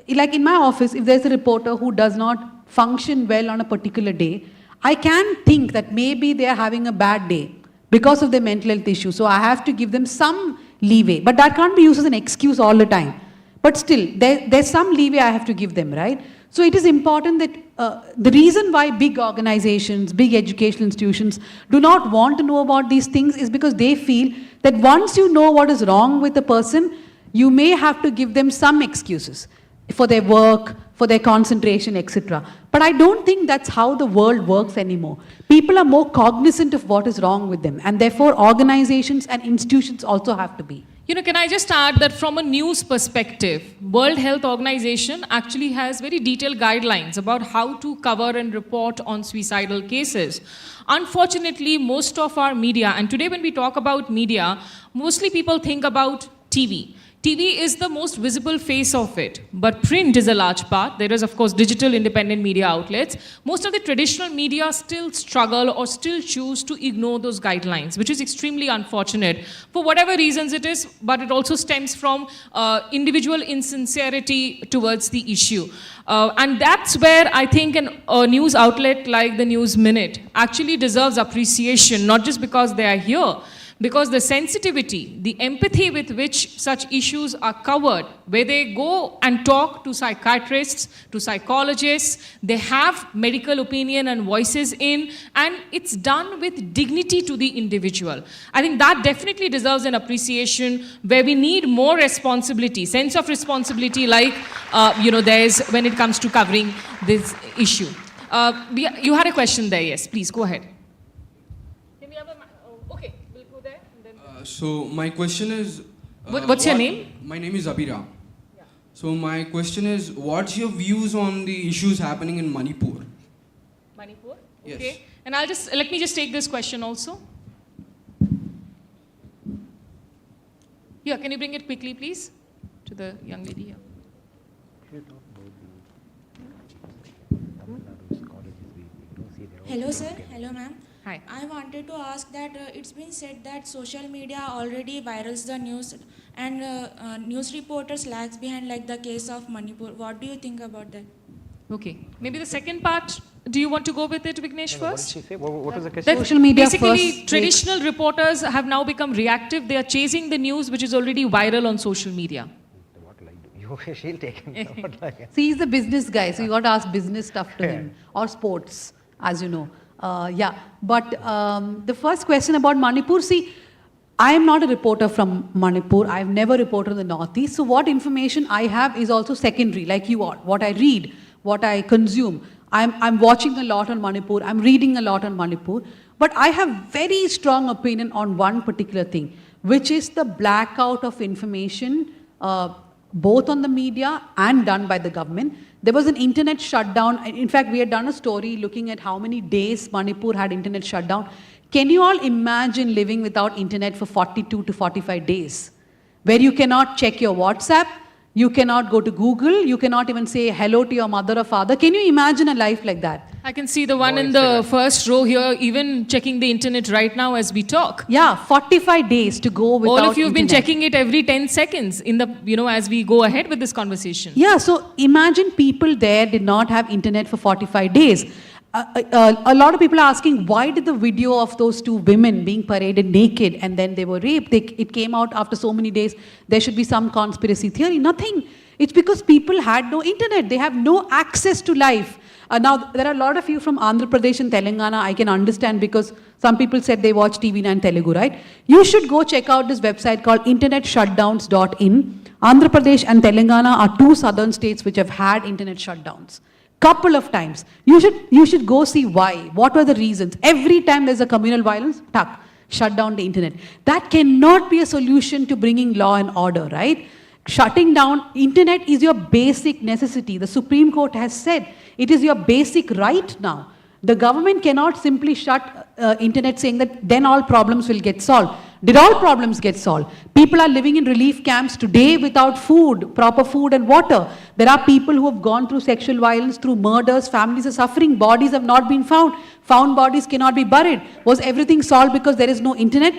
like in my office, if there's a reporter who does not function well on a particular day, I can think that maybe they are having a bad day because of their mental health issue. So I have to give them some leeway. But that can't be used as an excuse all the time. But still, there's some leeway I have to give them, right? So it is important that the reason why big organizations, big educational institutions do not want to know about these things is because they feel that once you know what is wrong with a person, you may have to give them some excuses for their work, for their concentration, etc. But I don't think that's how the world works anymore. People are more cognizant of what is wrong with them, and therefore organizations and institutions also have to be. Can I just add that from a news perspective, World Health Organization actually has very detailed guidelines about how to cover and report on suicidal cases. Unfortunately, most of our media, and today when we talk about media, mostly people think about TV. TV is the most visible face of it, but print is a large part. There is, of course, digital independent media outlets. Most of the traditional media still struggle or still choose to ignore those guidelines, which is extremely unfortunate for whatever reasons it is, but it also stems from individual insincerity towards the issue. And that's where I think a news outlet like the News Minute actually deserves appreciation, not just because they are here, because the sensitivity, the empathy with which such issues are covered, where they go and talk to psychiatrists, to psychologists, they have medical opinion and voices in, and it's done with dignity to the individual. I think that definitely deserves an appreciation, where we need more responsibility, sense of responsibility, like, there's when it comes to covering this issue. You had a question there, yes, please, go ahead. So my question is... what's your name? My name is Abhira. Yeah. So my question is, what's your views on the issues happening in Manipur? Manipur? Yes. Okay. And let me just take this question also. Yeah, can you bring it quickly, please, to the young lady here? Hello sir, hello ma'am. Hi. I wanted to ask that it's been said that social media already virals the news and news reporters lags behind, like the case of Manipur. What do you think about that? Okay. Maybe the second part, do you want to go with it, Vignesh, What did first? she say? What was the question? Social media Basically, first. traditional reporters have now become reactive. They are chasing the news which is already viral on social media. What lie do you? She'll take him. What lie? See, he's a business guy, so you got to ask business stuff to him, or sports, as you know. But the first question about Manipur, see, I am not a reporter from Manipur. I've never reported in the Northeast. So what information I have is also secondary, like you are. What I read, what I consume. I'm watching a lot on Manipur. I'm reading a lot on Manipur. But I have very strong opinion on one particular thing, which is the blackout of information, both on the media and done by the government. There was an internet shutdown. In fact, we had done a story looking at how many days Manipur had internet shutdown. Can you all imagine living without internet for 42 to 45 days? Where you cannot check your WhatsApp, you cannot go to Google, you cannot even say hello to your mother or father. Can you imagine a life like that? I can see the one in the first row here, even checking the internet right now as we talk. Yeah, 45 days to go without All of you have been internet. checking it every 10 seconds in the, as we go ahead with this conversation. Yeah, so imagine people there did not have internet for 45 days. A lot of people are asking, why did the video of those two women being paraded naked and then they were raped, it came out after so many days, there should be some conspiracy theory? Nothing. It's because people had no internet. They have no access to life. Now, there are a lot of you from Andhra Pradesh and Telangana, I can understand, because some people said they watch TV9 Telugu, right? You should go check out this website called internetshutdowns.in. Andhra Pradesh and Telangana are two southern states which have had internet shutdowns. Couple of times. You should go see why. What were the reasons? Every time there's a communal violence, shut down the internet. That cannot be a solution to bringing law and order, right? Shutting down internet is your basic necessity. The Supreme Court has said it is your basic right now. The government cannot simply shut internet saying that then all problems will get solved. Did all problems get solved? People are living in relief camps today without food, proper food and water. There are people who have gone through sexual violence, through murders, families are suffering, bodies have not been found. Found bodies cannot be buried. Was everything solved because there is no internet?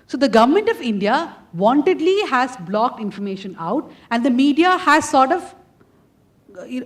So the government of India wantedly has blocked information out, and the media has sort of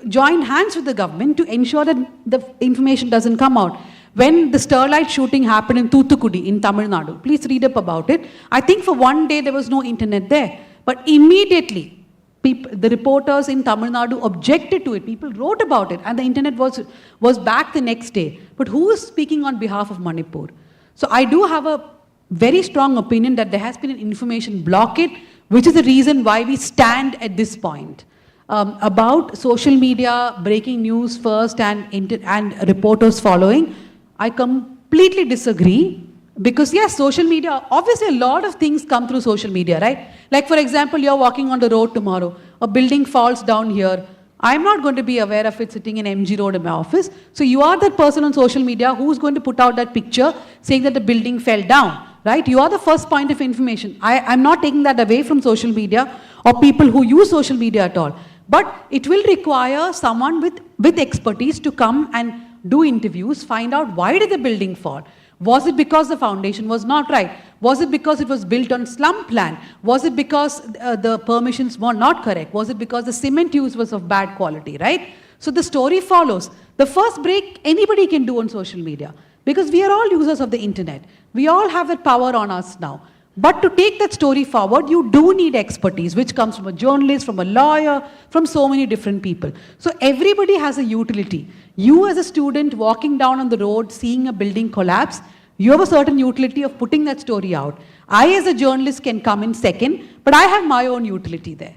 joined hands with the government to ensure that the information doesn't come out. When the Sterlite shooting happened in Thoothukudi in Tamil Nadu, please read up about it. I think for one day there was no internet there, but immediately the reporters in Tamil Nadu objected to it. People wrote about it, and the internet was back the next day. But who is speaking on behalf of Manipur? So I do have a very strong opinion that there has been an information blockade, which is the reason why we stand at this point. About social media, breaking news first and reporters following, I completely disagree. Because yes, social media, obviously a lot of things come through social media, right? Like for example, you're walking on the road tomorrow, a building falls down here. I'm not going to be aware of it sitting in MG Road in my office. So you are that person on social media who's going to put out that picture saying that the building fell down, right? You are the first point of information. I'm not taking that away from social media or people who use social media at all. But it will require someone with expertise to come and do interviews, find out why did the building fall? Was it because the foundation was not right? Was it because it was built on slum plan? Was it because the permissions were not correct? Was it because the cement use was of bad quality, right? So the story follows. The first break anybody can do on social media, because we are all users of the internet. We all have that power on us now. But to take that story forward, you do need expertise, which comes from a journalist, from a lawyer, from so many different people. So everybody has a utility. You as a student walking down on the road, seeing a building collapse, you have a certain utility of putting that story out. I as a journalist can come in second, but I have my own utility there.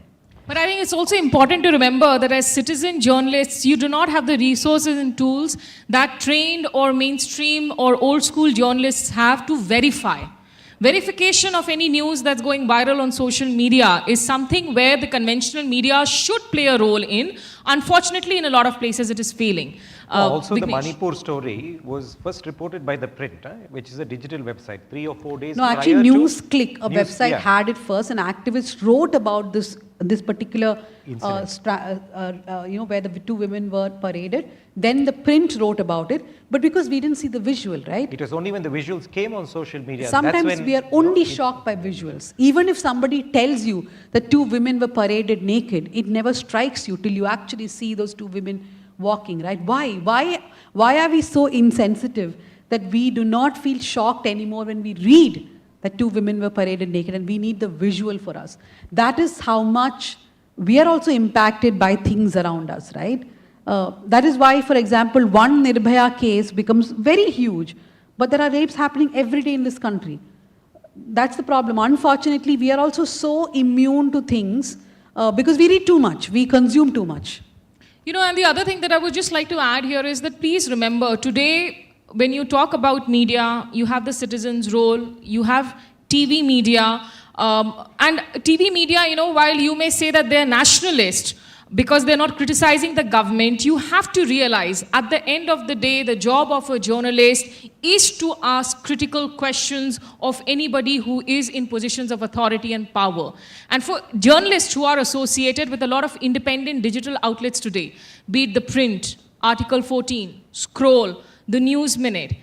But I think it's also important to remember that as citizen journalists, you do not have the resources and tools that trained or mainstream or old school journalists have to verify. Verification of any news that's going viral on social media is something where the conventional media should play a role in. Unfortunately, in a lot of places, it is failing. Also, the Vignesh. Manipur story was first reported by The Print, which is a digital website, 3 or 4 days No, prior actually, to NewsClick, a website, had it first. An activist wrote about this particular, where the two women were paraded. Then The Print wrote about it. But because we didn't see the visual, right? It was only when the visuals came on social media. Sometimes that's when, we are only shocked by visuals. Even if somebody tells you that two women were paraded naked, it never strikes you till you actually see those two women walking, right? Why are we so insensitive that we do not feel shocked anymore when we read that two women were paraded naked, and we need the visual for us? That is how much we are also impacted by things around us, right? That is why, for example, one Nirbhaya case becomes very huge, but there are rapes happening every day in this country. That's the problem. Unfortunately, we are also so immune to things because we read too much, we consume too much. And the other thing that I would just like to add here is that please remember, today, when you talk about media, you have the citizen's role, you have TV media, and TV media, while you may say that they're nationalist, because they're not criticizing the government, you have to realize at the end of the day, the job of a journalist is to ask critical questions of anybody who is in positions of authority and power. And for journalists who are associated with a lot of independent digital outlets today, be it The Print, Article 14, Scroll, The News Minute.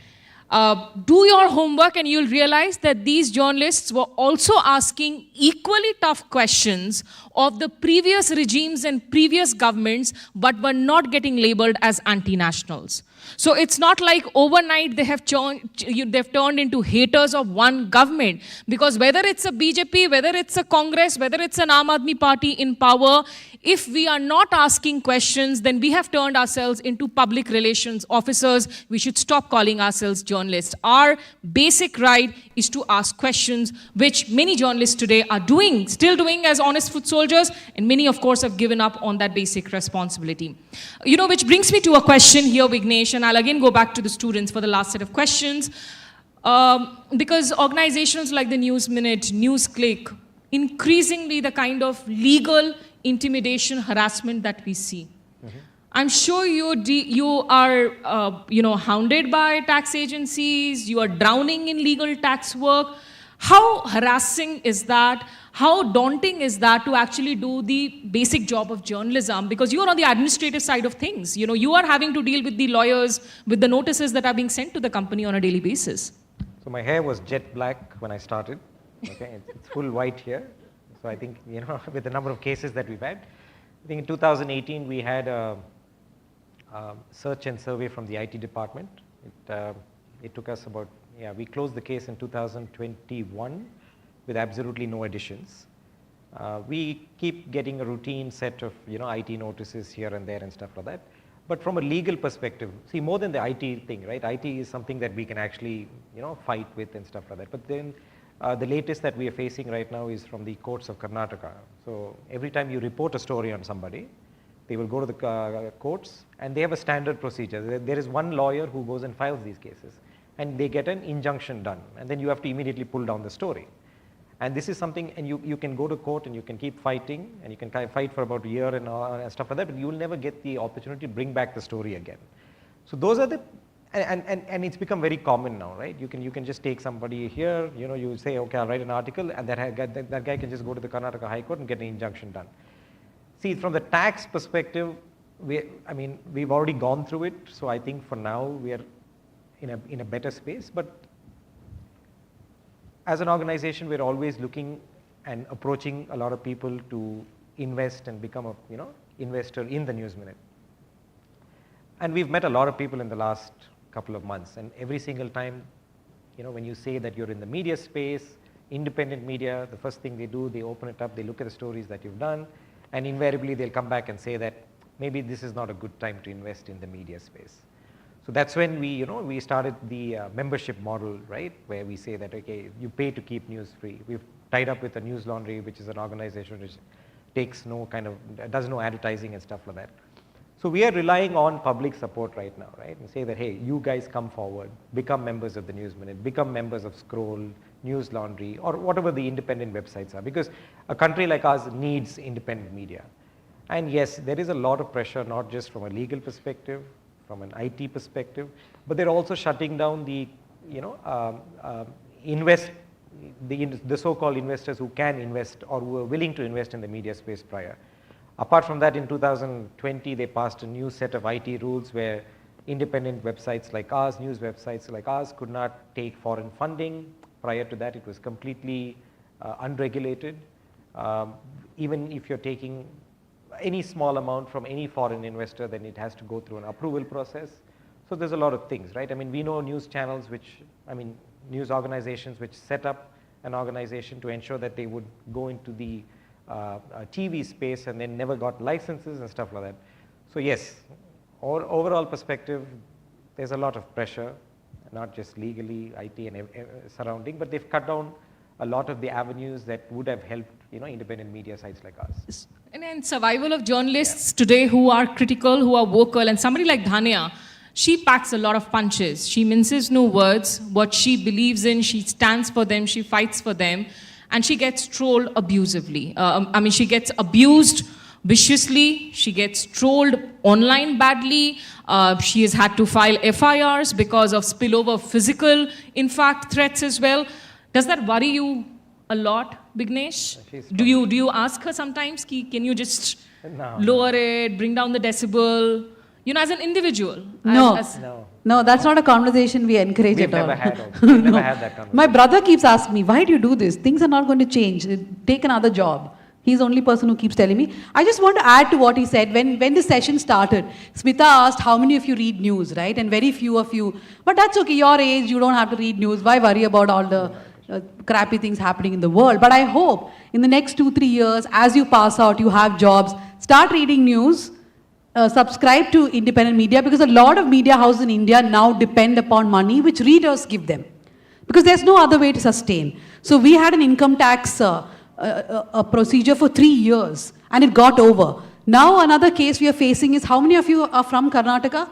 Do your homework and you'll realize that these journalists were also asking equally tough questions of the previous regimes and previous governments, but were not getting labeled as anti-nationals. So it's not like overnight they've turned into haters of one government, because whether it's a BJP, whether it's a Congress, whether it's an Aam Aadmi Party in power, if we are not asking questions, then we have turned ourselves into public relations officers. We should stop calling ourselves journalists. Our basic right is to ask questions, which many journalists today are doing, still doing as honest foot soldiers, and many, of course, have given up on that basic responsibility. You know, which brings me to a question here, Vignesh, and I'll again go back to the students for the last set of questions. Because organizations like the News Minute, News Click, increasingly the kind of legal intimidation, harassment that we see. I'm sure you are hounded by tax agencies, you are drowning in legal tax work. How harassing is that? How daunting is that to actually do the basic job of journalism? Because you are on the administrative side of things. You know, you are having to deal with the lawyers, with the notices that are being sent to the company on a daily basis. So my hair was jet black when I started. Okay, it's full white here. So I think, you know, with the number of cases that we've had, I think in 2018 we had a search and survey from the IT department. It took us about, we closed the case in 2021 with absolutely no additions. We keep getting a routine set of, IT notices here and there and stuff like that. But from a legal perspective, see, more than the IT thing, right? IT is something that we can actually, fight with and stuff like that. But then the latest that we are facing right now is from the courts of Karnataka. So every time you report a story on somebody, they will go to the courts, and they have a standard procedure. There is one lawyer who goes and files these cases, and they get an injunction done, and then you have to immediately pull down the story. And this is something, and you can go to court and you can keep fighting, and you can fight for about a year and stuff like that, but you will never get the opportunity to bring back the story again. So those are the, and it's become very common now, right? You can just take somebody here, you say, okay, I'll write an article, and that guy can just go to the Karnataka High Court and get an injunction done. See, from the tax perspective, we've already gone through it, so I think for now we are in a better space. But as an organization, we're always looking and approaching a lot of people to invest and become a investor in the News Minute. And we've met a lot of people in the last couple of months, and every single time, when you say that you're in the media space, independent media, the first thing they do, they open it up, they look at the stories that you've done, and invariably they'll come back and say that maybe this is not a good time to invest in the media space. So that's when we started the membership model, right? Where we say that, okay, you pay to keep news free. We've tied up with a News Laundry, which is an organization which does no advertising and stuff like that. So we are relying on public support right now, right? And say that, hey, you guys come forward, become members of the News Minute, become members of Scroll, News Laundry, or whatever the independent websites are, because a country like ours needs independent media. And yes, there is a lot of pressure, not just from a legal perspective, from an IT perspective, but they're also shutting down the, the so-called investors who can invest or who are willing to invest in the media space prior. Apart from that, in 2020, they passed a new set of IT rules where independent websites like ours, news websites like ours, could not take foreign funding. Prior to that, it was completely unregulated. Even if you're taking any small amount from any foreign investor, then it has to go through an approval process. So there's a lot of things, right? We know news channels news organizations which set up an organization to ensure that they would go into the TV space and then never got licenses and stuff like that. So yes, overall perspective, there's a lot of pressure, not just legally, IT and surrounding, but they've cut down a lot of the avenues that would have helped, independent media sites like ours. And survival of journalists today who are critical, who are vocal, and somebody like Dhanya, she packs a lot of punches. She minces no words. What she believes in, she stands for them, she fights for them, and she gets trolled abusively. She gets abused viciously, she gets trolled online badly, she has had to file FIRs because of spillover physical, in fact, threats as well. Does that worry you a lot, Vignesh? Do you ask her sometimes, can you just lower it, bring down the decibel? You know, as an individual. No. No. No, that's not a conversation we encourage We've at all. never had also. We've never had that conversation. My brother keeps asking me, why do you do this? Things are not going to change. Take another job. He's the only person who keeps telling me. I just want to add to what he said. When this session started, Smita asked how many of you read news, right? And very few of you. But that's okay. Your age, you don't have to read news. Why worry about all the crappy things happening in the world? But I hope in the next 2-3 years, as you pass out, you have jobs, start reading news. Subscribe to independent media, because a lot of media houses in India now depend upon money which readers give them, because there's no other way to sustain. So we had an income tax a procedure for 3 years and it got over. Now another case we are facing is, how many of you are from Karnataka?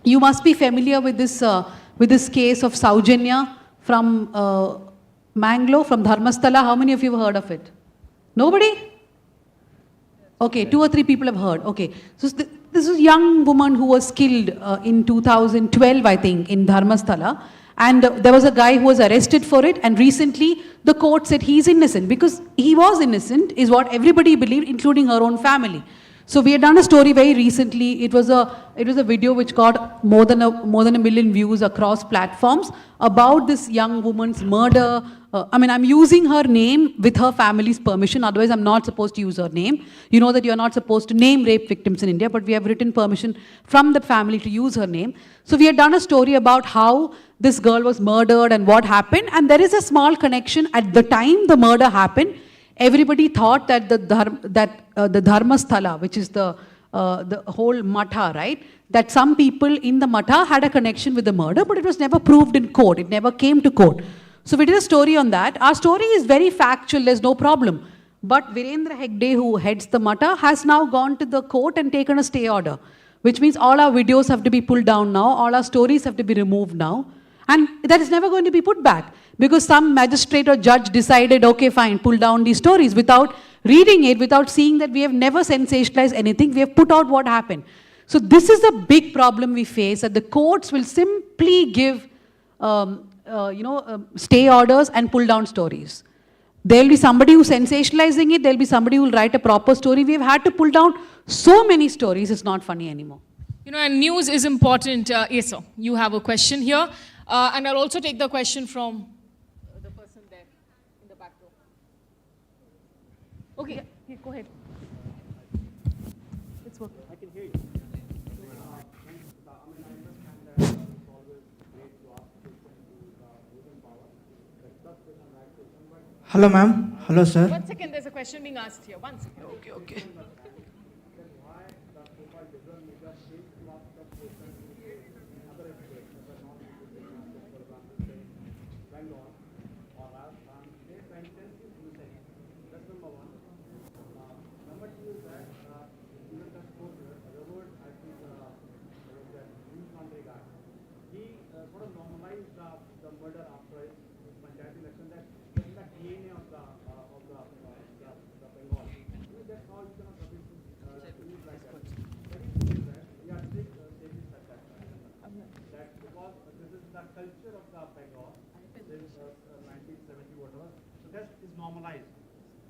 You must be familiar with this case of Saujanya from Mangalore, from Dharmasthala. How many of you have heard of it? Nobody? Okay, 2 or 3 people have heard. Okay, so this is a young woman who was killed in 2012, I think, in Dharmasthala. And there was a guy who was arrested for it, and recently the court said he's innocent, because he was innocent, is what everybody believed, including her own family. So we had done a story very recently. It was a video which got more than a million views across platforms about this young woman's murder. I'm using her name with her family's permission. Otherwise, I'm not supposed to use her name. You know that you're not supposed to name rape victims in India, but we have written permission from the family to use her name. So we had done a story about how this girl was murdered and what happened. And there is a small connection. At the time the murder happened, everybody thought that the Dharmasthala, which is the whole matha, right? That some people in the matha had a connection with the murder, but it was never proved in court. It never came to court. So we did a story on that. Our story is very factual, there's no problem. But Virendra Hegde, who heads the matha, has now gone to the court and taken a stay order, which means all our videos have to be pulled down now, all our stories have to be removed now. And that is never going to be put back, because some magistrate or judge decided, okay, fine, pull down these stories, without reading it, without seeing that we have never sensationalized anything, we have put out what happened. So this is a big problem we face, that the courts will simply give stay orders and pull down stories. There will be somebody who's sensationalizing it, there will be somebody who will write a proper story. We've had to pull down so many stories, it's not funny anymore. You know, and news is important. Yes, sir. You have a question here. And I'll also take the question from the person there in the back row. Okay, yeah, go ahead. It's working. I can hear you. Hello, ma'am. Hello, sir. 1 second, there's a question being asked here. 1 second. Okay.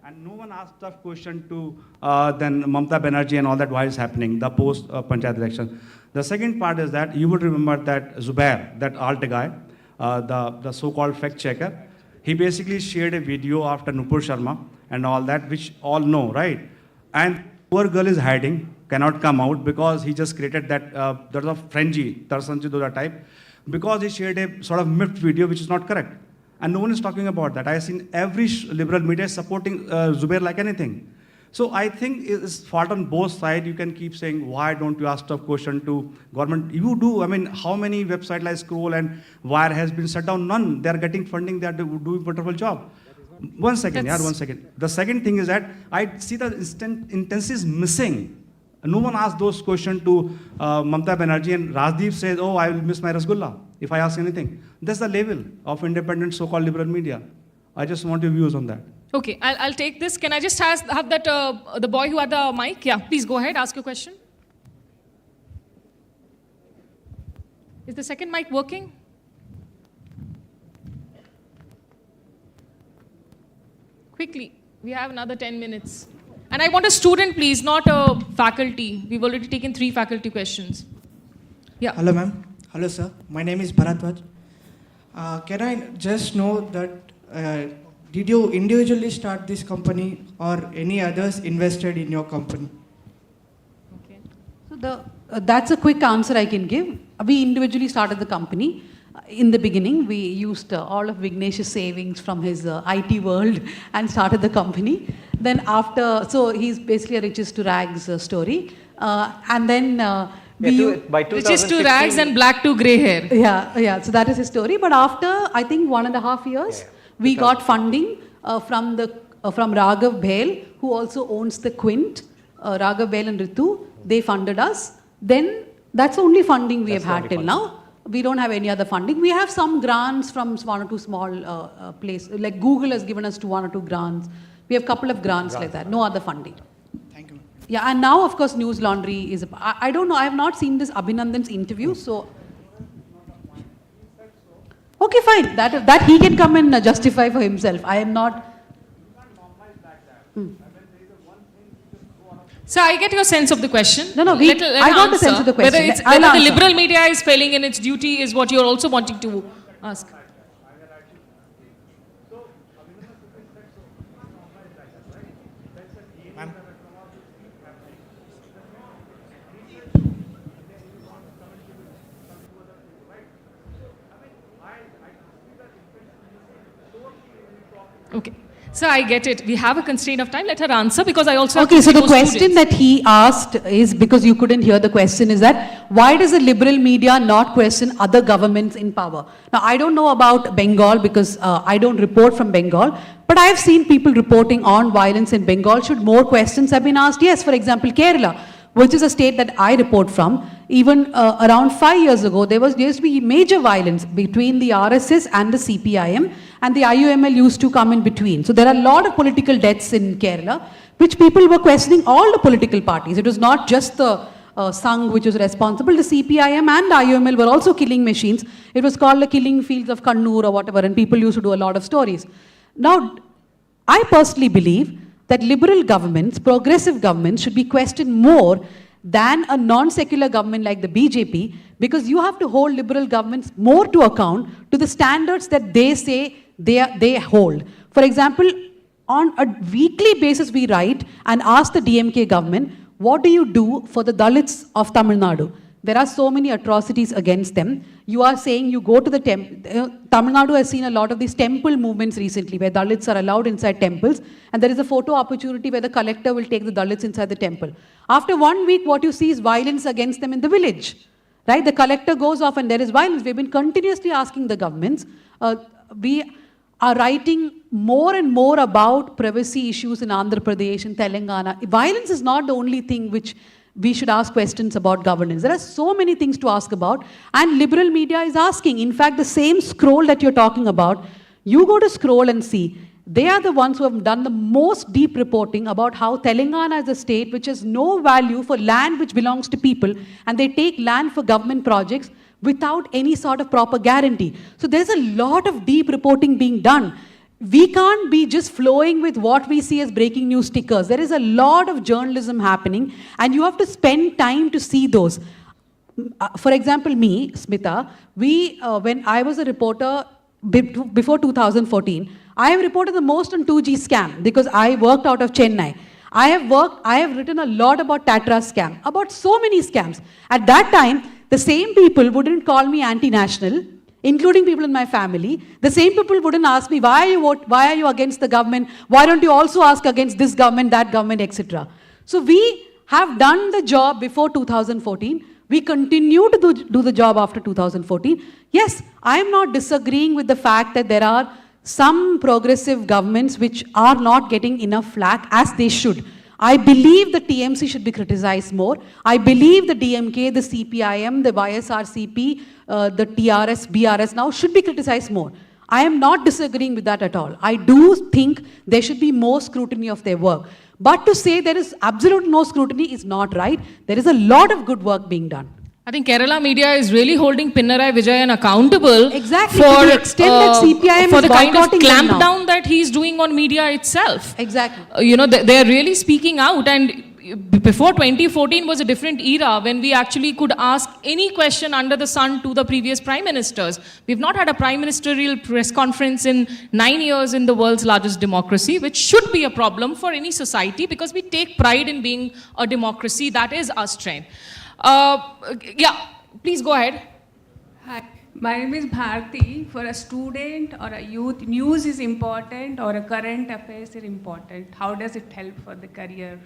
And no one asked tough question to then Mamata Banerjee and all that while it's happening, the post Panchayat election. The second part is that you would remember that Zubair, that alt guy, the so-called fact checker, he basically shared a video after Nupur Sharma and all that, which all know, right? And poor girl is hiding, cannot come out, because he just created that, there's a frenzy, Tarsanji Dura type, because he shared a sort of miffed video which is not correct. And no one is talking about that. I have seen every liberal media supporting Zubair like anything. So I think it's fault on both sides. You can keep saying, why don't you ask tough question to government? You do. I mean, how many websites like Scroll and Wire has been shut down? None. They are getting funding. They are doing a wonderful job. 1 second, yeah, 1 second. The second thing is that I see the intensity is missing. No one asked those questions to Mamata Banerjee, and Rajdeep says, oh, I will miss my Rasgulla if I ask anything. That's the level of independent so-called liberal media. I just want your views on that. Okay, I'll take this. Can I just have that, the boy who had the mic? Yeah, please go ahead, ask your question. Is the second mic working? Quickly, we have another 10 minutes. And I want a student, please, not a faculty. We've already taken 3 faculty questions. Yeah. Hello, ma'am. Hello, sir. My name is Bharatwaj. Can I just know that did you individually start this company or any others invested in your company? Okay. So that's a quick answer I can give. We individually started the company. In the beginning, we used all of Vignesh's savings from his IT world and started the company. Then so he's basically a riches to rags story. And then by riches to rags and black to grey hair. Yeah. So that is his story. But after, I think 1.5 years, we got funding from Raghav Bhel, who also owns the Quint. Raghav Bhel and Ritu, they funded us. Then that's the only funding we have had till now. We don't have any other funding. We have some grants from 1 or 2 small places. Like Google has given us 1 or 2 grants. We have a couple of grants like that. No other funding. Thank you. Yeah, and now, of course, News Laundry is... I don't know. I have not seen this Abhinandan's interview, so... Okay, fine. That he can come and justify for himself. I am not... So I get your sense of the question. No, I got the sense of the question. Whether the liberal media is failing in its duty is what you're also wanting to ask. Okay. So I get it. We have a constraint of time. Let her answer because I also have Okay, to so see the those question students. that he asked is, because you couldn't hear the question, is that why does the liberal media not question other governments in power? Now, I don't know about Bengal because I don't report from Bengal, but I have seen people reporting on violence in Bengal. Should more questions have been asked? Yes, for example, Kerala, which is a state that I report from. Even around 5 years ago, there used to be major violence between the RSS and the CPIM, and the IUML used to come in between. So there are a lot of political deaths in Kerala, which people were questioning all the political parties. It was not just the Sangh which was responsible. The CPIM and IUML were also killing machines. It was called the killing fields of Kannur or whatever, and people used to do a lot of stories. Now, I personally believe that liberal governments, progressive governments should be questioned more than a non-secular government like the BJP, because you have to hold liberal governments more to account to the standards that they say they hold. For example, on a weekly basis we write and ask the DMK government, what do you do for the Dalits of Tamil Nadu? There are so many atrocities against them. You are saying you go to the temple. Tamil Nadu has seen a lot of these temple movements recently where Dalits are allowed inside temples, and there is a photo opportunity where the collector will take the Dalits inside the temple. After 1 week, what you see is violence against them in the village. Right? The collector goes off and there is violence. We've been continuously asking the governments. We are writing more and more about privacy issues in Andhra Pradesh and Telangana. Violence is not the only thing which we should ask questions about governance. There are so many things to ask about, and liberal media is asking. In fact, the same scroll that you're talking about, you go to scroll and see, they are the ones who have done the most deep reporting about how Telangana is a state which has no value for land which belongs to people, and they take land for government projects without any sort of proper guarantee. So there's a lot of deep reporting being done. We can't be just flowing with what we see as breaking news stickers. There is a lot of journalism happening, and you have to spend time to see those. For example, me, Smita, when I was a reporter before 2014, I have reported the most on 2G scam because I worked out of Chennai. I have written a lot about Tatra scam, about so many scams. At that time, the same people wouldn't call me anti-national, including people in my family. The same people wouldn't ask me, why are you against the government? Why don't you also ask against this government, that government, etc. So we have done the job before 2014. We continue to do the job after 2014. Yes, I am not disagreeing with the fact that there are some progressive governments which are not getting enough flack as they should. I believe the TMC should be criticized more. I believe the DMK, the CPIM, the YSRCP, the TRS, BRS now should be criticized more. I am not disagreeing with that at all. I do think there should be more scrutiny of their work. But to say there is absolute no scrutiny is not right. There is a lot of good work being done. I think Kerala media is really holding Pinarayi Vijayan accountable Exactly, for to the extent that CPIM for is the kind of boycotting them now. clampdown that he's doing on media itself. Exactly. They're really speaking out, and before 2014 was a different era when we actually could ask any question under the sun to the previous prime ministers. We've not had a prime ministerial press conference in 9 years in the world's largest democracy, which should be a problem for any society because we take pride in being a democracy. That is our strength. Yeah, please go ahead. Hi, my name is Bharti. For a student or a youth, news is important or a current affairs is important. How does it help for the career?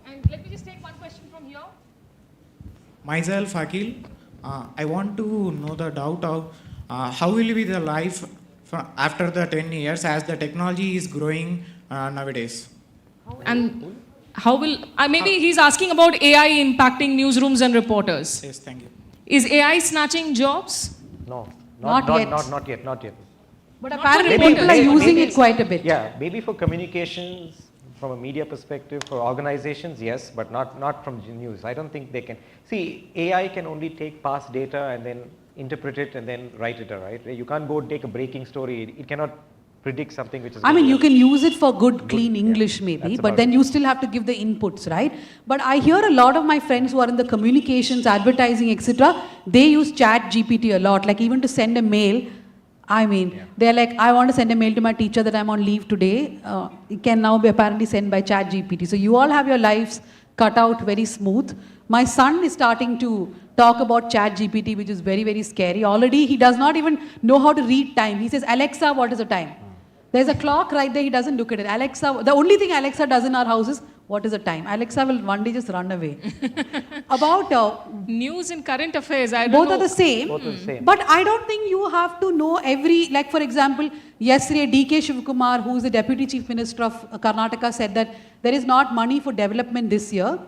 And let me just take one question from here. Myself, Akil. I want to know the doubt of how will be the life after the 10 years as the technology is growing nowadays. And how will, maybe he's asking about AI impacting newsrooms and reporters. Yes, thank you. Is AI snatching jobs? No, Not yet. Not yet. But Not apparently for people are reporters. using it quite a bit. Yeah, maybe for communications, from a media perspective, for organizations, yes, but not from news. I don't think they can. See, AI can only take past data and then interpret it and then write it, right? You can't go take a breaking story. It cannot predict something which is... I mean, you can use it for good, clean English maybe, That's but about then it. you still have to give the inputs, right? But I hear a lot of my friends who are in the communications, advertising, etc., they use chat GPT a lot, like even to send a mail. I mean, they're like, I want to send a mail to my teacher that I'm on leave today. It can now be apparently sent by chat GPT. So you all have your lives cut out very smooth. My son is starting to talk about chat GPT, which is very, very scary. Already he does not even know how to read time. He says, Alexa, what is the time? There's a clock right there, he doesn't look at it. Alexa, the only thing Alexa does in our house is, what is the time? Alexa will one day just run away. About news and current affairs, I don't both know. are the same. Both are the same. But I don't think you have to know every, like for example, yesterday DK Shivkumar, who is the Deputy Chief Minister of Karnataka, said that there is not money for development this year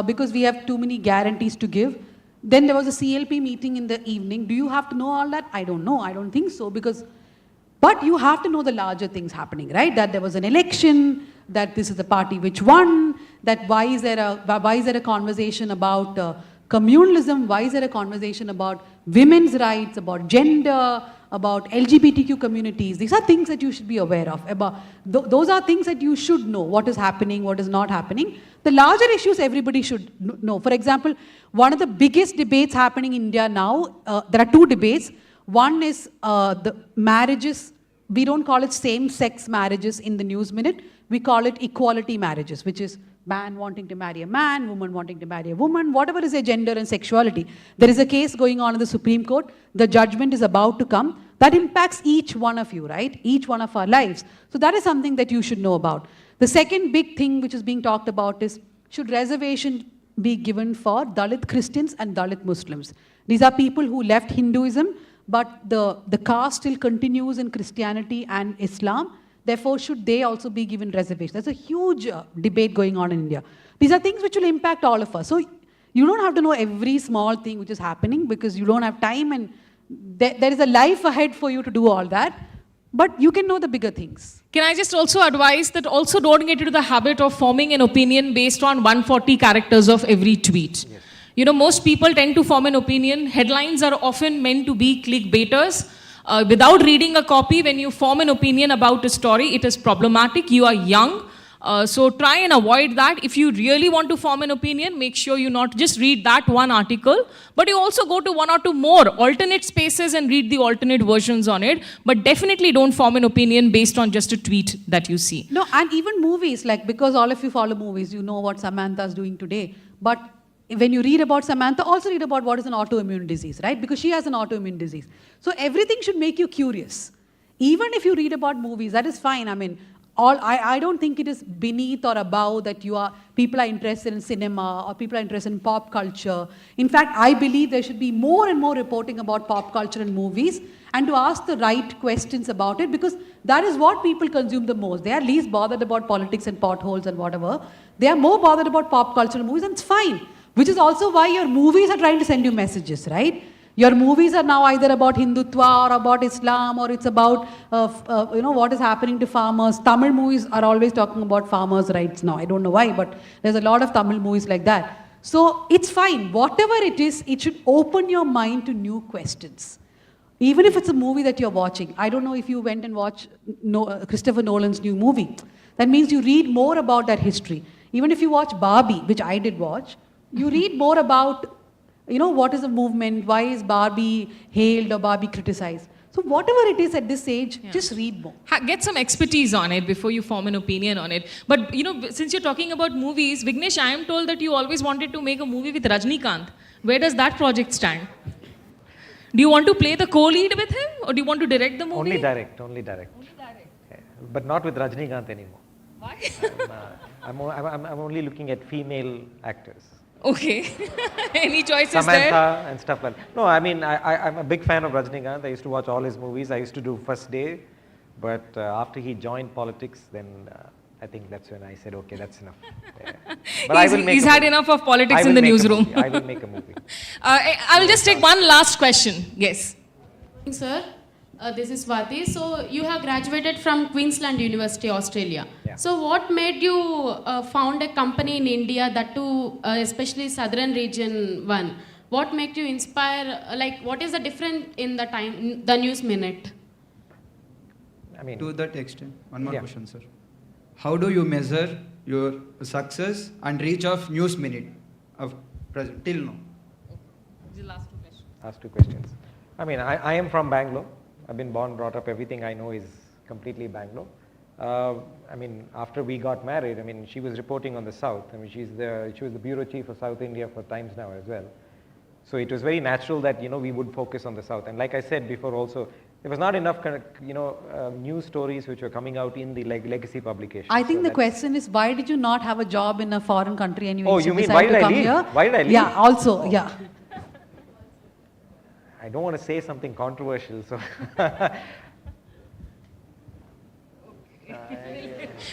because we have too many guarantees to give. Then there was a CLP meeting in the evening. Do you have to know all that? I don't know. I don't think so because... But you have to know the larger things happening, right? That there was an election, that this is the party which won, that why is there a conversation about communalism, why is there a conversation about women's rights, about gender, about LGBTQ communities. These are things that you should be aware of. Those are things that you should know, what is happening, what is not happening. The larger issues everybody should know. For example, one of the biggest debates happening in India now, there are two debates. One is the marriages, we don't call it same-sex marriages in the News Minute, we call it equality marriages, which is man wanting to marry a man, woman wanting to marry a woman, whatever is their gender and sexuality. There is a case going on in the Supreme Court, the judgment is about to come, that impacts each one of you, right? Each one of our lives. So that is something that you should know about. The second big thing which is being talked about is, should reservation be given for Dalit Christians and Dalit Muslims? These are people who left Hinduism, but the caste still continues in Christianity and Islam. Therefore, should they also be given reservations? There's a huge debate going on in India. These are things which will impact all of us. So you don't have to know every small thing which is happening because you don't have time and there is a life ahead for you to do all that. But you can know the bigger things. Can I just also advise that also don't get into the habit of forming an opinion based on 140 characters of every tweet. Yes. You know, most people tend to form an opinion. Headlines are often meant to be clickbaiters. Without reading a copy, when you form an opinion about a story, it is problematic. You are young. So try and avoid that. If you really want to form an opinion, make sure you not just read that one article, but you also go to one or two more alternate spaces and read the alternate versions on it. But definitely don't form an opinion based on just a tweet that you see. No, and even movies, like because all of you follow movies, you know what Samantha's doing today. But when you read about Samantha, also read about what is an autoimmune disease, right? Because she has an autoimmune disease. So everything should make you curious. Even if you read about movies, that is fine. I mean, I don't think it is beneath or above that people are interested in cinema or people are interested in pop culture. In fact, I believe there should be more and more reporting about pop culture and movies and to ask the right questions about it because that is what people consume the most. They are least bothered about politics and potholes and whatever. They are more bothered about pop culture and movies and it's fine. Which is also why your movies are trying to send you messages, right? Your movies are now either about Hindutva or about Islam or it's about, what is happening to farmers. Tamil movies are always talking about farmers' rights now. I don't know why, but there's a lot of Tamil movies like that. So it's fine. Whatever it is, it should open your mind to new questions. Even if it's a movie that you're watching. I don't know if you went and watched Christopher Nolan's new movie. That means you read more about that history. Even if you watch Barbie, which I did watch, you read more about, what is the movement, why is Barbie hailed or Barbie criticized. So whatever it is at this age, just read more. Get some expertise on it before you form an opinion on it. But, since you're talking about movies, Vignesh, I am told that you always wanted to make a movie with Rajnikant. Where does that project stand? Do you want to play the co-lead with him, or do you want to direct the movie? Only direct. Yeah. But not with Rajnikant anymore. Why? I'm only looking at female actors. Okay. Any choices Samantha there? and stuff like that. No, I'm a big fan of Rajnikant. I used to watch all his movies. I used to do First Day. But after he joined politics, then I think that's when I said, okay, that's enough. Yeah. But he's had enough of politics in the newsroom. I will make a movie. I will just take one last question. Yes. Sir, this is Swati. So you have graduated from Queensland University, Australia. Yeah. So what made you found a company in India, that too, especially southern region one? What made you inspire, what is the difference in the News Minute? To that extent, one more question, sir. How do you measure your success and reach of News Minute of present till now? The last two questions. Last two questions. I am from Bangalore. I've been born, brought up. Everything I know is completely Bangalore. After we got married, she was reporting on the South. She was the bureau chief of South India for Times Now as well. So it was very natural that, we would focus on the South. And like I said before also, there was not enough news stories which were coming out in the legacy publications. I think the question is, why did you not have a job in a foreign country and you you mean why did I leave? Why did I leave? Yeah, also, yeah. I don't want to say something controversial, so...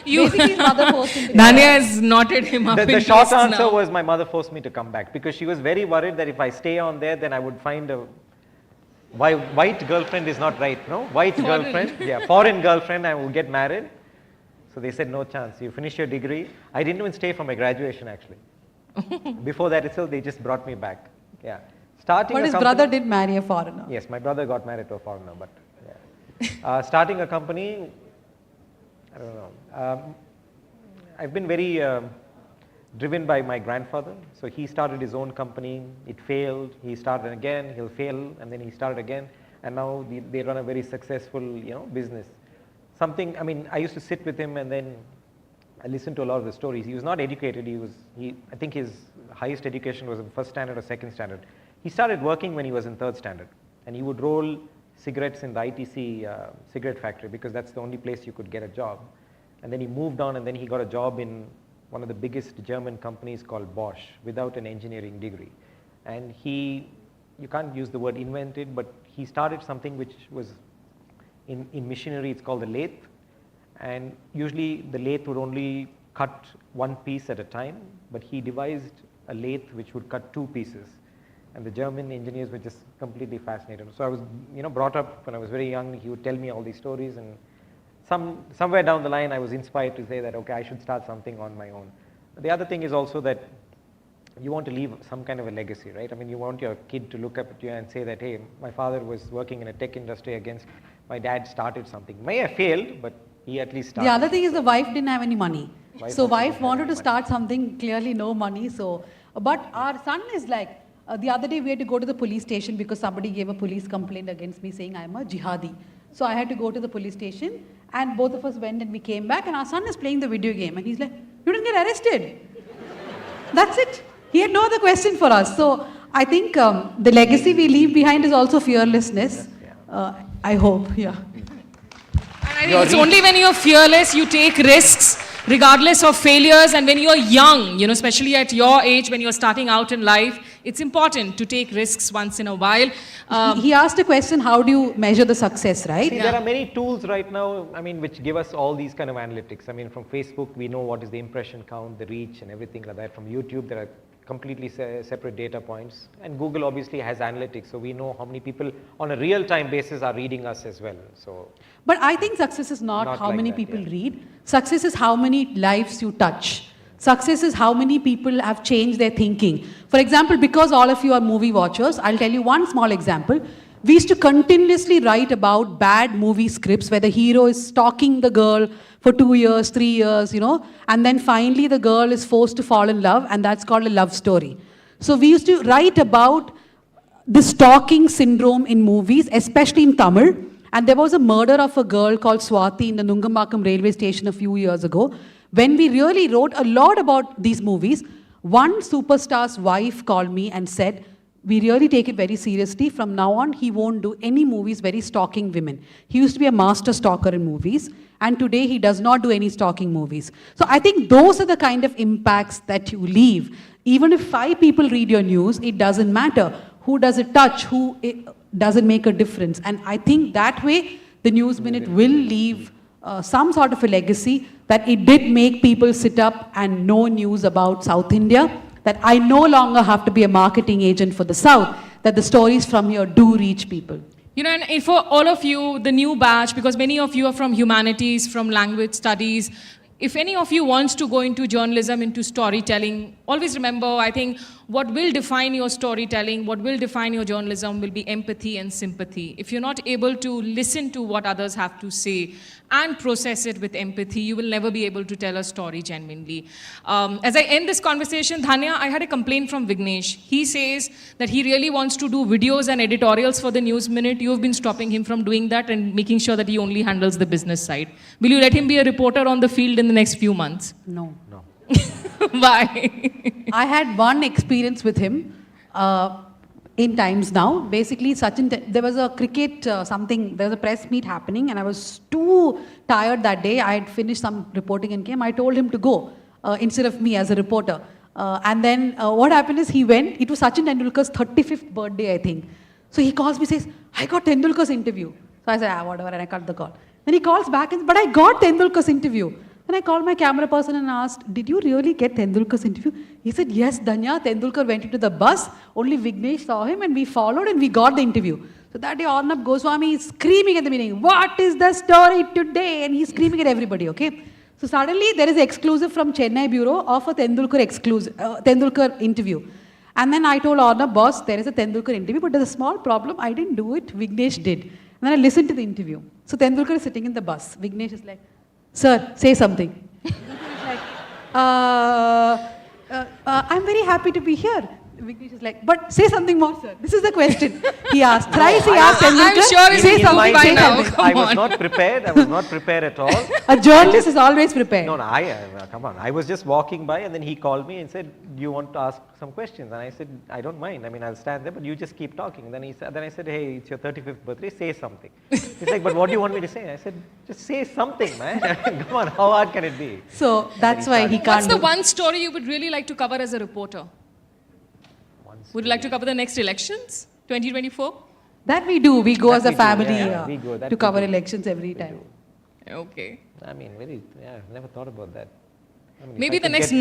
Dhanya has knotted him up. The short answer was my mother forced me to come back because she was very worried that if I stay on there, then I would find a white girlfriend is not right, no? White girlfriend, foreign girlfriend, I would get married. So they said, no chance, you finish your degree. I didn't even stay for my graduation actually. Before that itself, they just brought me back. Yeah. But his brother did marry a foreigner. Yes, my brother got married to a foreigner, but starting a company, I don't know. I've been very driven by my grandfather. So he started his own company, it failed, he started again, he'll fail, and then he started again, and now they run a very successful, business. I used to sit with him and then I listened to a lot of the stories. He was not educated, I think his highest education was in first standard or second standard. He started working when he was in third standard, and he would roll cigarettes in the ITC cigarette factory because that's the only place you could get a job. And then he moved on, and then he got a job in one of the biggest German companies called Bosch without an engineering degree. And you can't use the word invented, but he started something which was in machinery, it's called the lathe. And usually the lathe would only cut one piece at a time, but he devised a lathe which would cut two pieces. And the German engineers were just completely fascinated. So I was, brought up when I was very young. He would tell me all these stories, and somewhere down the line, I was inspired to say that, okay, I should start something on my own. The other thing is also that you want to leave some kind of a legacy, right? You want your kid to look up at you and say that, hey, my father was working in a tech industry against my dad started something. May have failed, but he at least started. The other thing is the wife didn't have any money. Wife wanted to start something, clearly no money. But our son is like, the other day we had to go to the police station because somebody gave a police complaint against me saying I'm a jihadi. So I had to go to the police station, and both of us went and we came back, and our son is playing the video game and he's like, you didn't get arrested. That's it. He had no other question for us. So I think the legacy we leave behind is also fearlessness. I hope, yeah. I think it's only when you're fearless, you take risks, regardless of failures. And when you're young, especially at your age, when you're starting out in life, it's important to take risks once in a while. He asked a question, how do you measure the success, right? See, there are many tools right now, which give us all these kind of analytics. From Facebook, we know what is the impression count, the reach, and everything like that. From YouTube, there are completely separate data points. And Google obviously has analytics, so we know how many people on a real-time basis are reading us as well. But I think success is not how many people read. Success is how many lives you touch. Success is how many people have changed their thinking. For example, because all of you are movie watchers, I'll tell you one small example. We used to continuously write about bad movie scripts where the hero is stalking the girl for 2 years, 3 years, and then finally the girl is forced to fall in love, and that's called a love story. So we used to write about the stalking syndrome in movies, especially in Tamil. And there was a murder of a girl called Swati in the Nungambakkam railway station a few years ago. When we really wrote a lot about these movies, one superstar's wife called me and said, we really take it very seriously. From now on, he won't do any movies very stalking women. He used to be a master stalker in movies, and today he does not do any stalking movies. So I think those are the kind of impacts that you leave. Even if 5 people read your news, it doesn't matter. Who does it touch? Who it doesn't make a difference? And I think that way, the News Minute will leave some sort of a legacy that it did make people sit up and know news about South India, that I no longer have to be a marketing agent for the South, that the stories from here do reach people. And for all of you, the new batch, because many of you are from humanities, from language studies, if any of you wants to go into journalism, into storytelling, always remember, I think what will define your storytelling, what will define your journalism will be empathy and sympathy. If you're not able to listen to what others have to say and process it with empathy, you will never be able to tell a story genuinely. As I end this conversation, Dhanya, I had a complaint from Vignesh. He says that he really wants to do videos and editorials for the News Minute. You've been stopping him from doing that and making sure that he only handles the business side. Will you let him be a reporter on the field in the next few months? No. Why? I had one experience with him in Times Now. Basically, there was a cricket there was a press meet happening, and I was too tired that day. I had finished some reporting and came. I told him to go instead of me as a reporter. And then what happened is he went. It was Sachin Tendulkar's 35th birthday, I think. So he calls me, says, I got Tendulkar's interview. So I said, whatever, and I cut the call. Then he calls back and says, but I got Tendulkar's interview. Then I called my camera person and asked, did you really get Tendulkar's interview? He said, yes, Dhanya, Tendulkar went into the bus, only Vignesh saw him and we followed and we got the interview. So that day Arnab Goswami is screaming at the meeting, what is the story today? And he's screaming at everybody, okay? So suddenly there is an exclusive from Chennai Bureau of a Tendulkar interview. And then I told Arnab, boss, there is a Tendulkar interview, but there's a small problem. I didn't do it, Vignesh did. And then I listened to the interview. So Tendulkar is sitting in the bus. Vignesh is like, sir, say something. Like, I'm very happy to be here. Vignesh is like, but say something more, sir. This is the question. He asked. Thrice he asked Tendulkar, I'm sure say something by now. I was not prepared. I was not prepared at all. A journalist is always prepared. No, come on. I was just walking by and then he called me and said, do you want to ask some questions? And I said, I don't mind. I mean, I'll stand there, but you just keep talking. And then I said, hey, it's your 35th birthday. Say something. He's like, but what do you want me to say? I said, just say something, man. Come on, how hard can it be? So that's why he can't. What's the one story you would really like to cover as a reporter? Would you like to cover the next elections, 2024? That we do. We go as a family to cover elections every time. Okay. I mean, I've never thought about that. I mean, maybe the next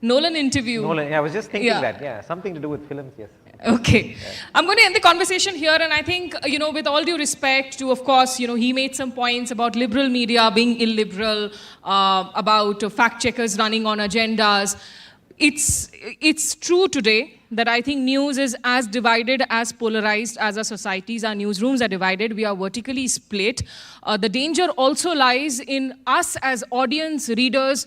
Nolan interview. Nolan, I was just thinking that, something to do with films, yes. Okay. Yeah. I'm going to end the conversation here, and I think, with all due respect to, of course, he made some points about liberal media being illiberal, about fact checkers running on agendas. It's true today that I think news is as divided, as polarized as our societies. Our newsrooms are divided. We are vertically split. The danger also lies in us as audience, readers,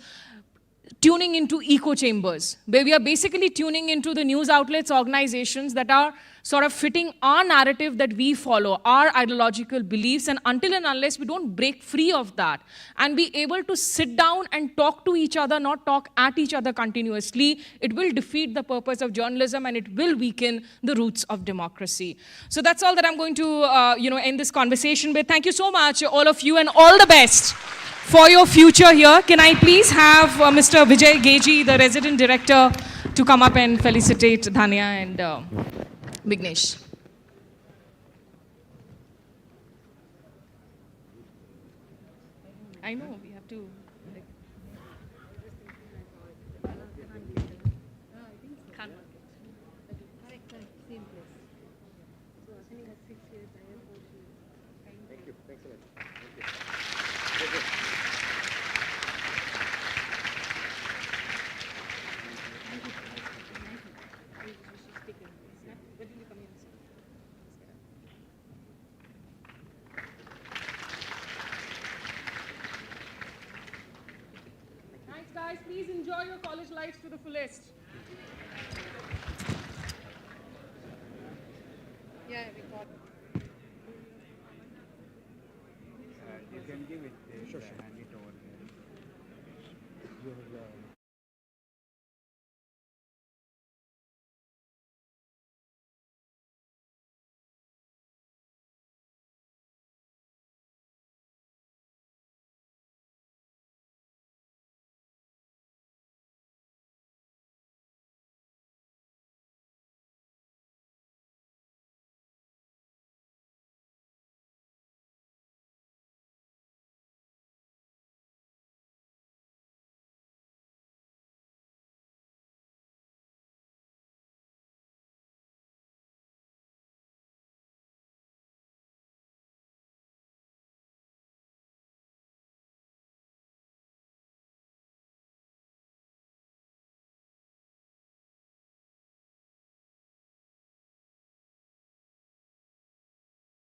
tuning into echo chambers, where we are basically tuning into the news outlets, organizations that are sort of fitting our narrative that we follow, our ideological beliefs, and until and unless we don't break free of that and be able to sit down and talk to each other, not talk at each other continuously, it will defeat the purpose of journalism and it will weaken the roots of democracy. So that's all that I'm going to end this conversation with. Thank you so much, all of you, and all the best for your future here. Can I please have Mr. Vijay Geji, the resident director, to come up and felicitate Dhanya and Vignesh. I know, we have to... enjoy your college lives to the fullest. Yeah, we got it. You can give it, hand it over there.